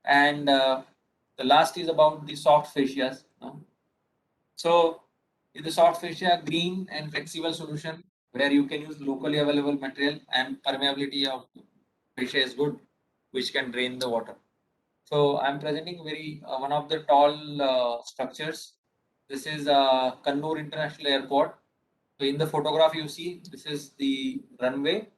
And the last is about the soft fascias. So in the soft fascia, green and flexible solution where you can use locally available material and permeability of fascia is good, which can drain the water. So I'm presenting one of the tall structures. This is Kannur International Airport. So in the photograph you see, this is the runway,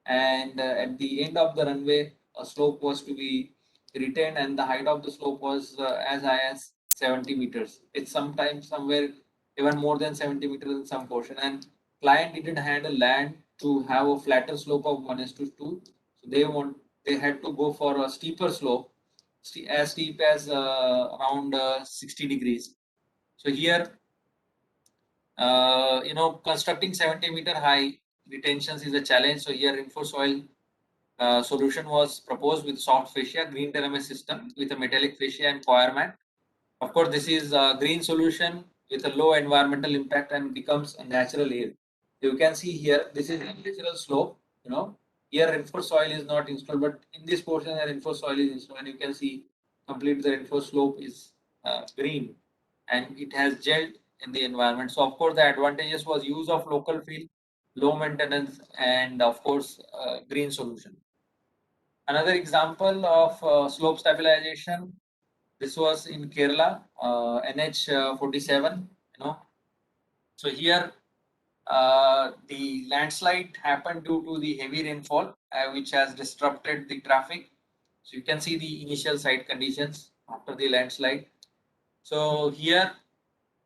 and at the end of the runway, a slope was to be retained, and the height of the slope was as high as 70 meters. It's sometimes somewhere even more than 70 meters in some portion. And client didn't have a land to have a flatter slope of 1:2. So they had to go for a steeper slope. as steep as around 60 degrees. So here, constructing 70-meter high retentions is a challenge. So here reinforced soil solution was proposed with soft fascia, green telemetry system with a metallic fascia and coir mat. Of course, this is a green solution with a low environmental impact and becomes a natural air. You can see here, this is a natural slope. Here reinforced soil is not installed, but in this portion, the reinforced soil is installed, and you can see complete the reinforced slope is green, and it has gelled in the environment. So, of course, the advantages was use of local field, low maintenance, and of course, green solution. Another example of slope stabilization. This was in Kerala, NH 47. So here the landslide happened due to the heavy rainfall, which has disrupted the traffic. So you can see the initial site conditions after the landslide. So here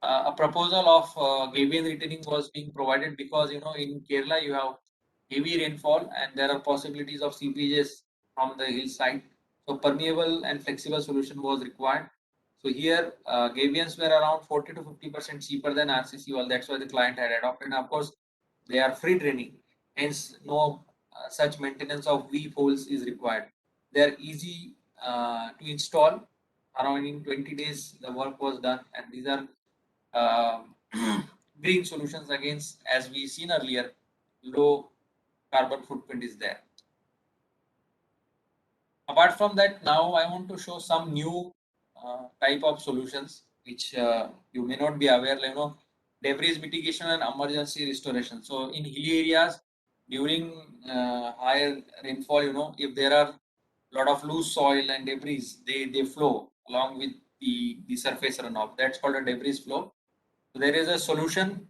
a proposal of gabion retaining was being provided because in Kerala you have heavy rainfall and there are possibilities of seepages from the hillside. So permeable and flexible solution was required. So here gabions were around 40 to 50% cheaper than RCC wall. That's why the client had adopted. And of course, they are free draining. Hence, no such maintenance of weave holes is required. They are easy to install. Around in 20 days, the work was done, and these are um, green solutions against, as we seen earlier, low carbon footprint is there. Apart from that, now I want to show some new type of solutions which you may not be aware. Debris mitigation and emergency restoration. So in hilly areas during higher rainfall, if there are lot of loose soil and debris, they flow along with the surface runoff. That's called a debris flow. So there is a solution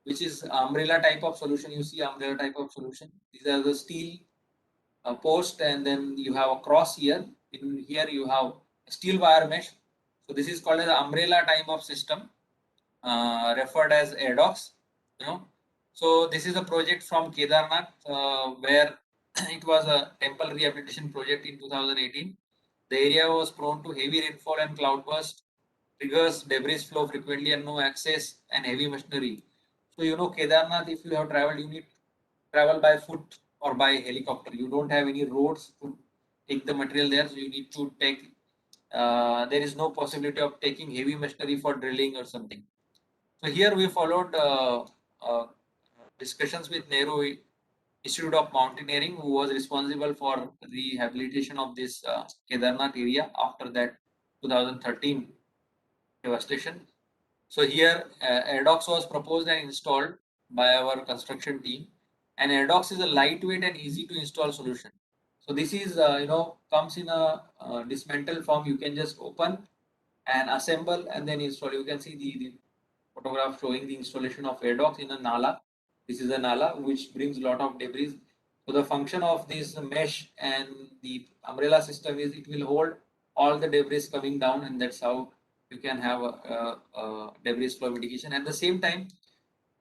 which is umbrella type of solution. You see umbrella type of solution. These are the steel post, and then you have a cross here. In here you have steel wire mesh. So this is called as umbrella type of system, referred as ADOX. So this is a project from Kedarnath where it was a temple rehabilitation project in 2018. The area was prone to heavy rainfall and cloudburst, triggers debris flow frequently and no access and heavy machinery. So Kedarnath, if you have traveled, you need travel by foot or by helicopter. You don't have any roads to take the material there, so you need to take. There is no possibility of taking heavy machinery for drilling or something. So here we followed discussions with Nehru Institute of Mountaineering, who was responsible for rehabilitation of this Kedarnath area after that 2013 devastation. So here ADOX was proposed and installed by our construction team, and ADOX is a lightweight and easy to install solution. So this is comes in a dismantle form. You can just open and assemble and then install. You can see the photograph showing the installation of ADOX in a nala. This is a nala which brings a lot of debris. So the function of this mesh and the umbrella system is it will hold all the debris coming down, and that's how you can have a debris flow mitigation. At the same time,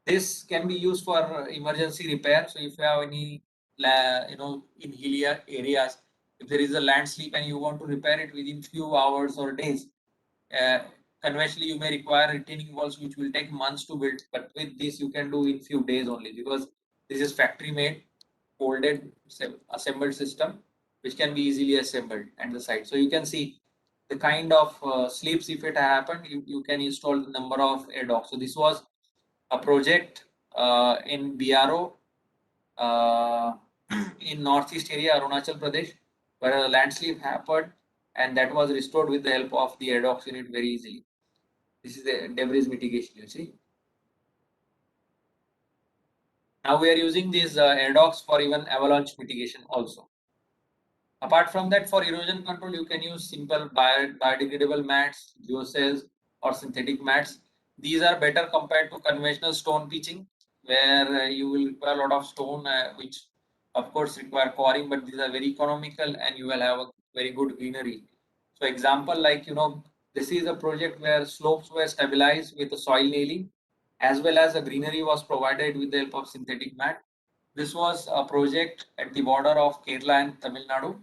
this can be used for emergency repair. So if you have any, in hilly areas, if there is a landslip and you want to repair it within few hours or days, uh, conventionally you may require retaining walls which will take months to build, but with this you can do in few days only, because this is factory made folded assembled system which can be easily assembled at the site. So you can see the kind of slips if it happened, you can install the number of ADOC. So this was a project in BRO in northeast area Arunachal Pradesh, where a landslip happened and that was restored with the help of the ADOX unit very easily. This is the debris mitigation, you see. Now we are using these ADOX for even avalanche mitigation also. Apart from that, for erosion control, you can use simple biodegradable mats, geocells, or synthetic mats. These are better compared to conventional stone pitching, where you will require a lot of stone, which of course require quarrying, but these are very economical and you will have a very good greenery. So example like, this is a project where slopes were stabilized with a soil nailing, as well as a greenery was provided with the help of synthetic mat. This was a project at the border of Kerala and Tamil Nadu.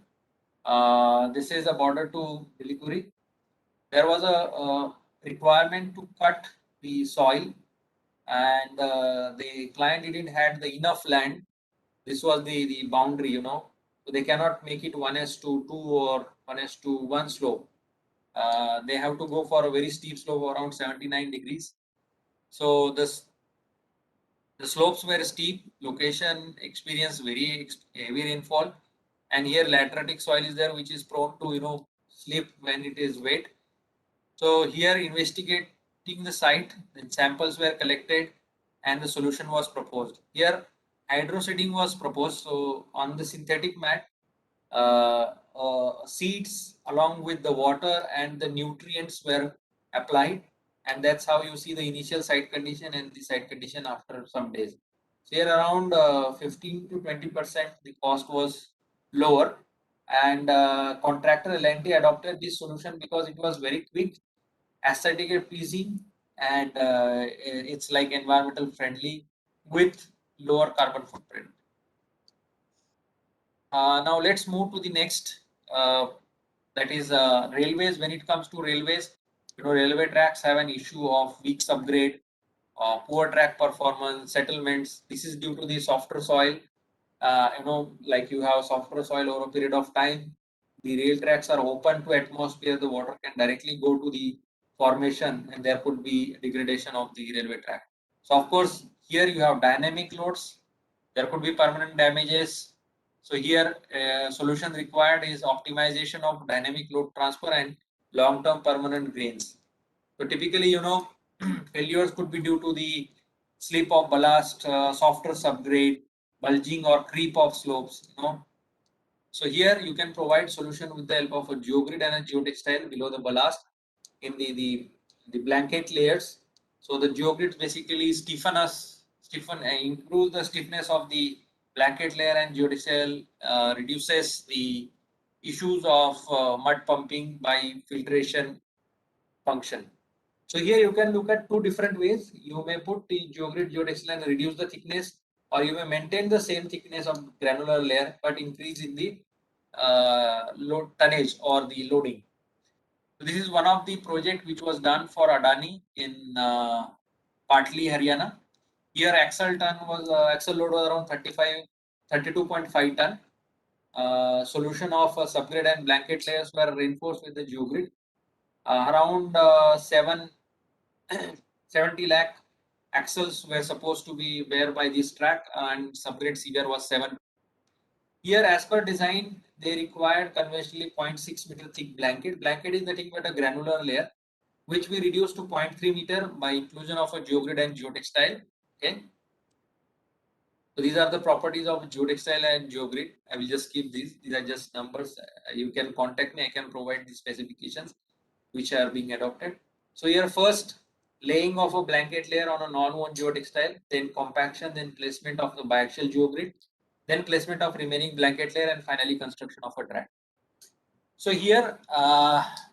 This is a border to Siliguri. There was a requirement to cut the soil, and the client didn't had the enough land. This was the boundary, so they cannot make it 1:2 or 1:1 slope. They have to go for a very steep slope around 79 degrees. So the slopes were steep, location experienced very heavy rainfall, and here lateritic soil is there, which is prone to slip when it is wet. So here investigating the site, then samples were collected and the solution was proposed. Here hydroseeding was proposed. So on the synthetic mat, seeds along with the water and the nutrients were applied, and that's how you see the initial site condition and the site condition after some days. So here around 15 to 20% the cost was lower, and contractor L&T adopted this solution because it was very quick, aesthetically pleasing, and it's like environmental friendly with lower carbon footprint. Now let's move to the next, that is railways. When it comes to railways, railway tracks have an issue of weak subgrade, poor track performance, settlements. This is due to the softer soil. Like you have softer soil over a period of time. The rail tracks are open to atmosphere. The water can directly go to the formation, and there could be degradation of the railway track. So of course, here you have dynamic loads. There could be permanent damages. So here, solution required is optimization of dynamic load transfer and long-term permanent grains. So typically, failures could be due to the slip of ballast, softer subgrade, bulging or creep of slopes. So here you can provide solution with the help of a geogrid and a geotextile below the ballast in the blanket layers. So the geogrids basically improve the stiffness of the blanket layer, and geotextile reduces the issues of mud pumping by filtration function. So here you can look at two different ways. You may put the geogrid geotextile and reduce the thickness, or you may maintain the same thickness of granular layer but increase in the load tonnage or the loading. So this is one of the project which was done for Adani in partly Haryana. Here axle load was around 32.5 ton. Solution of subgrade and blanket layers were reinforced with the geogrid. Around 70 lakh axles were supposed to be bare by this track, and subgrade severe was 7. Here, as per design, they required conventionally 0.6 meter thick blanket. Blanket is nothing but a granular layer, which we reduced to 0.3 meter by inclusion of a geogrid and geotextile. Okay. So these are the properties of geotextile and geogrid. I will just keep these. These are just numbers. You can contact me. I can provide the specifications which are being adopted. So here first laying of a blanket layer on a non-woven geotextile, then compaction, then placement of the biaxial geogrid, then placement of remaining blanket layer, and finally construction of a track. So here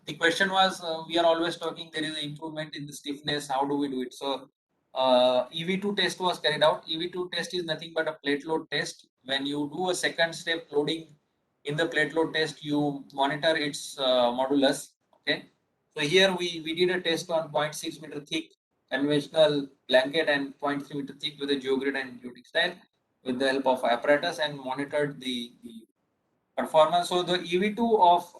the question was, we are always talking there is an improvement in the stiffness. How do we do it? So EV2 test was carried out. EV2 test is nothing but a plate load test. When you do a second step loading in the plate load test, you monitor its modulus. Okay. So here we did a test on 0.6 meter thick conventional blanket and 0.3 meter thick with a geogrid and geotextile with the help of apparatus, and monitored the performance. So the EV2 of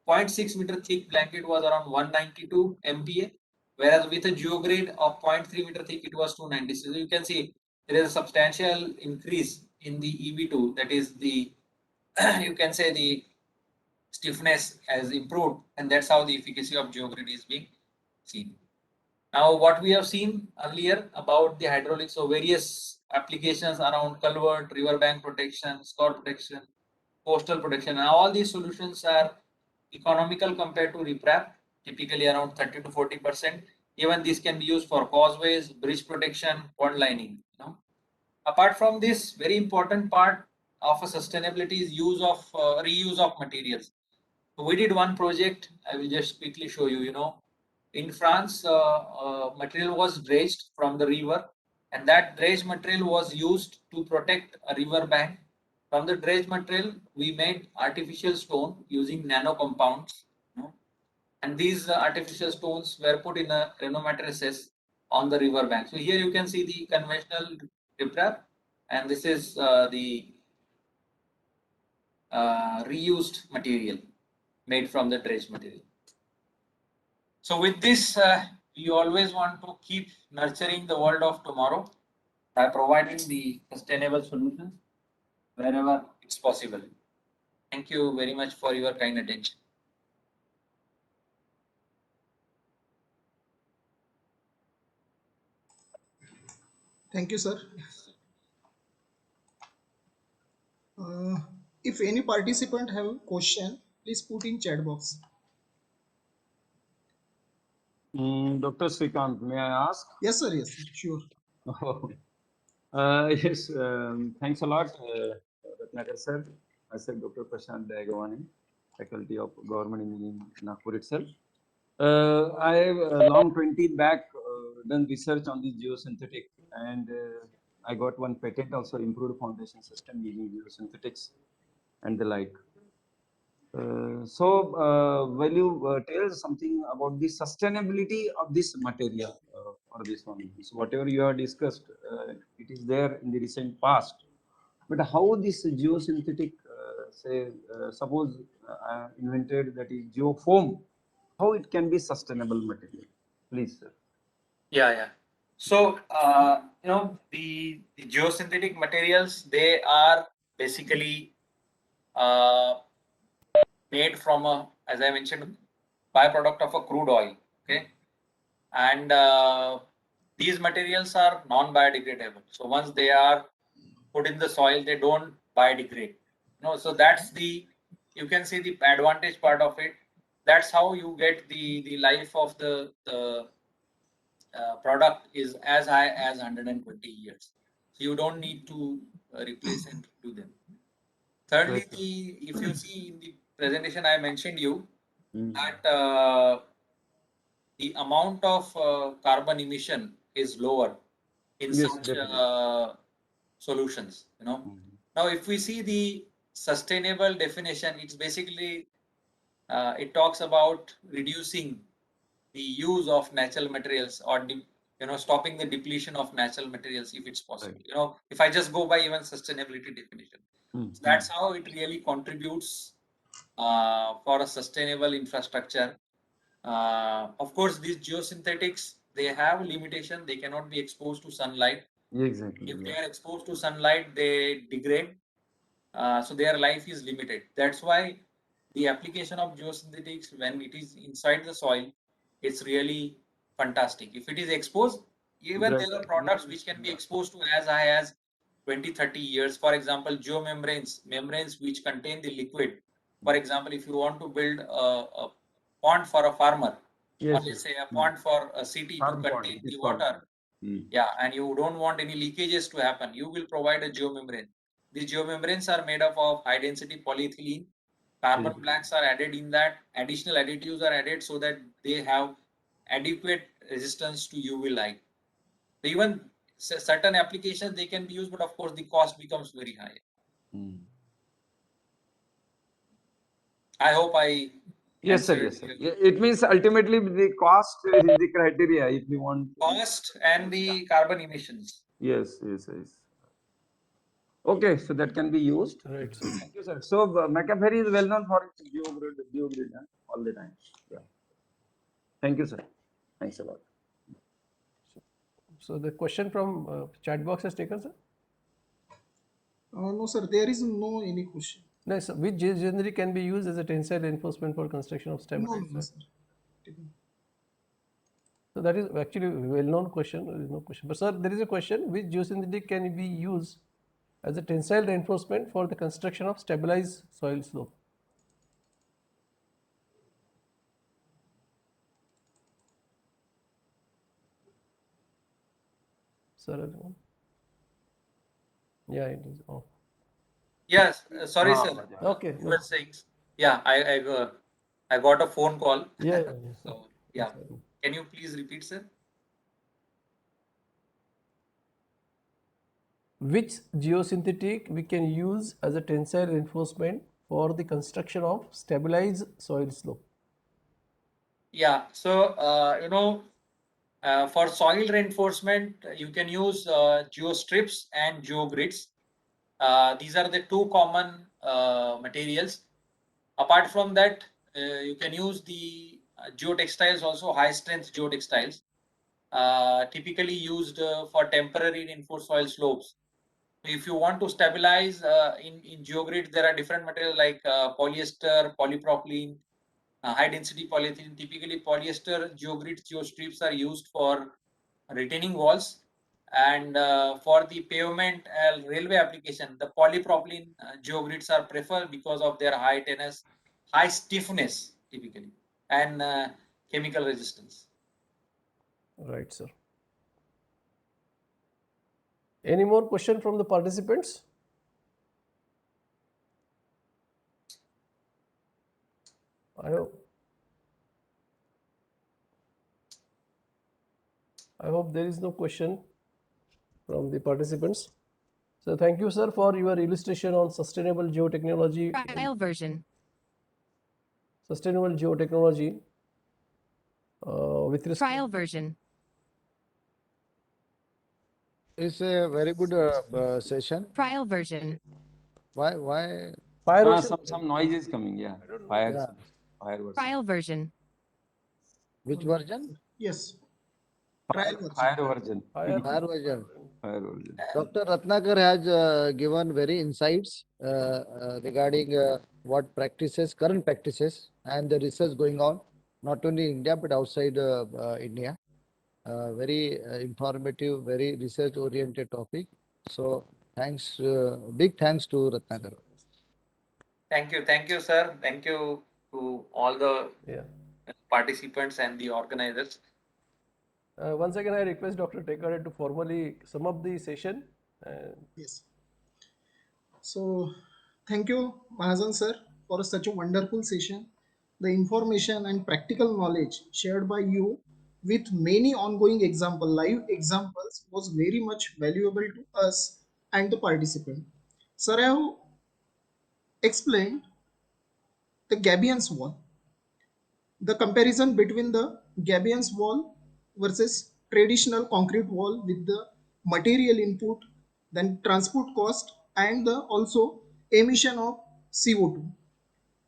0.6 meter thick blanket was around 192 MPa, whereas with a geogrid of 0.3 meter thick it was 296. So you can see there is a substantial increase in the EV2, that is the you can say the stiffness has improved, and that's how the efficacy of geogrid is being seen. Now, what we have seen earlier about the hydraulics, so various applications around culvert, riverbank protection, score protection, coastal protection. Now, all these solutions are economical compared to riprap, typically around 30 to 40%. Even this can be used for causeways, bridge protection, pond lining. Apart from this, very important part of a sustainability is use of reuse of materials. So we did one project. I will just quickly show you. In France, material was dredged from the river, and that dredged material was used to protect a river bank From the dredge material, we made artificial stone using nano compounds, and these artificial stones were put in a matrices on the river bank. So here you can see the conventional riprap, and this is the reused material made from the dredge material. So with this, we always want to keep nurturing the world of tomorrow by providing the sustainable solutions wherever it's possible. Thank you very much for your kind attention. Thank you, sir. Uh, if any participant have a question, please put in chat box. Dr. Srikanth, may I ask? Yes, sir. Yes, sir. Sure. Yes, thanks a lot, Ratnakar sir. I said Dr. Prashant Dayagawani, Faculty of Government Engineering, Nagpur itself. I have long 20 back done research on this geosynthetic, and I got one patent also, improved foundation system using geosynthetics and the like. Will you tell something about the sustainability of this material for this one? So whatever you have discussed, it is there in the recent past. But how this geosynthetic, suppose invented, that is geofoam, how it can be sustainable material? Please, sir. Yeah. So the geosynthetic materials, they are basically made from a, as I mentioned, byproduct of a crude oil. Okay, and these materials are non-biodegradable. So once they are put in the soil, they don't biodegrade. So that's the, you can see the advantage part of it. That's how you get the life of the product is as high as 120 years. So you don't need to replace and do them. Thirdly, Right, sir. if you see in the presentation, I mentioned you that the amount of carbon emission is lower in Yes, such definitely. solutions. Now, if we see the sustainable definition, it's basically it talks about reducing the use of natural materials, or stopping the depletion of natural materials if it's possible. Right. If I just go by even sustainability definition, so that's how it really contributes for a sustainable infrastructure. Of course, these geosynthetics, they have limitation. They cannot be exposed to sunlight. Exactly. If Yeah. they are exposed to sunlight, they degrade. So their life is limited. That's why the application of geosynthetics, when it is inside the soil, it's really fantastic. If it is exposed, even Right. there are products which can be exposed to as high as 20, 30 years. For example, membranes which contain the liquid. For example, if you want to build a pond for a farmer, or Yes, let's yes. say a pond for a city to Farm pond. contain It the is called. water, yeah, and you don't want any leakages to happen, you will provide a geomembrane. These geomembranes are made up of high density polyethylene. Carbon Yes. blacks are added in that. Additional additives are added so that they have adequate resistance to UV light. Even certain applications they can be used, but of course the cost becomes very high. I hope I Yes, sir. answered Yes, sir. your It means ultimately the cost is the criteria if you want. cost and the carbon emissions. Yes, yes, yes. Okay, so that can be used. Right, sir. Thank you, sir. So McAfee is well known for its geogrid all the time. Yeah. Thank you, sir. Thanks a lot. So the question from chat box has taken, sir. No, sir. There is no any question. No, sir. Which generally can be used as a tensile reinforcement for construction of No, stabilized no, soil? sir. So that is actually a well-known question. There is no question. But sir, there is a question: which geosynthetic can be used as a tensile reinforcement for the construction of stabilized soil slope? Sir, yeah, it is. Oh, Yes, sorry, sir. okay. You No. were saying, yeah, I got a phone call. Yeah. So yeah, can you please repeat, sir? which geosynthetic we can use as a tensile reinforcement for the construction of stabilized soil slope? Yeah, so for soil reinforcement, you can use geostrips and geogrids. These are the two common materials. Apart from that, you can use the geotextiles also, high strength geotextiles, typically used for temporary reinforced soil slopes. If you want to stabilize in geogrid, there are different materials like polyester, polypropylene, high density polyethylene. Typically, polyester geogrids, geostrips are used for retaining walls, and for the pavement railway application, the polypropylene geogrids are preferred because of their high tenance, high stiffness typically, and chemical resistance. Right, sir. Any more question from the participants? I hope there is no question from the participants. So thank you, sir, for your illustration on sustainable geotechnology. Trial version. Sustainable geotechnology with respect. Trial version. It's a very good session. Trial version. Why? Fire ocean. Some noise is coming. Yeah, fire. Yeah. Fire version. Trial version. Which version? Yes, Fire, trial version. fire version. Fire. Fire version. Fire version. Dr. Ratnakar has given very insights regarding what practices, current practices, and the research going on, not only in India but outside India. Very informative, very research-oriented topic. So thanks, big thanks to Ratnakar. Thank you, sir. Thank you to all the Yeah. participants and the organizers. Once again, I request Dr. Tekare to formally sum up the session. Yes. So, thank you, Mahajan sir, for such a wonderful session. The information and practical knowledge shared by you with many ongoing live examples, was very much valuable to us and the participant. Sir, I have explained the Gabian's wall, the comparison between the Gabian's wall versus traditional concrete wall with the material input, then transport cost, and the also emission of CO2.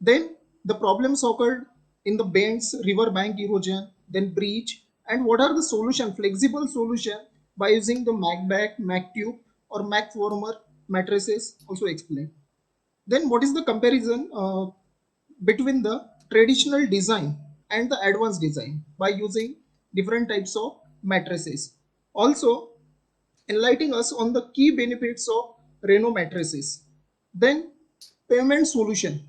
Then the problems occurred in the bends, river bank erosion, then breach, and what are the solution, flexible solution by using the MACBAC, MACTube, or MACFormer matrices also explained. Then what is the comparison between the traditional design and the advanced design by using different types of matrices. Also enlightening us on the key benefits of Reno matrices. Then pavement solution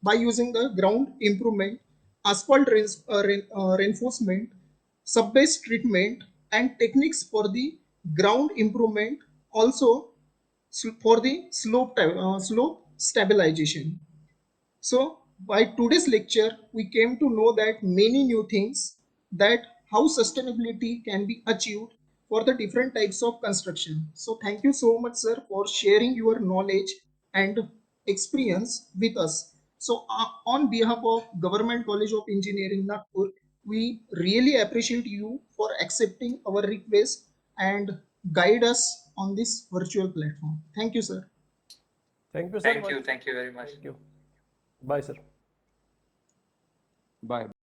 by using the ground improvement, asphalt reinforcement, sub-base treatment, and techniques for the ground improvement, also for the slope stabilization. So by today's lecture, we came to know that many new things, that how sustainability can be achieved for the different types of construction. So thank you so much, sir, for sharing your knowledge and experience with us. So on behalf of Government College of Engineering, Nagpur, we really appreciate you for accepting our request and guide us on this virtual platform. Thank you, sir. Thank you, sir. Thank you very much. Thank you. Bye, sir. Bye.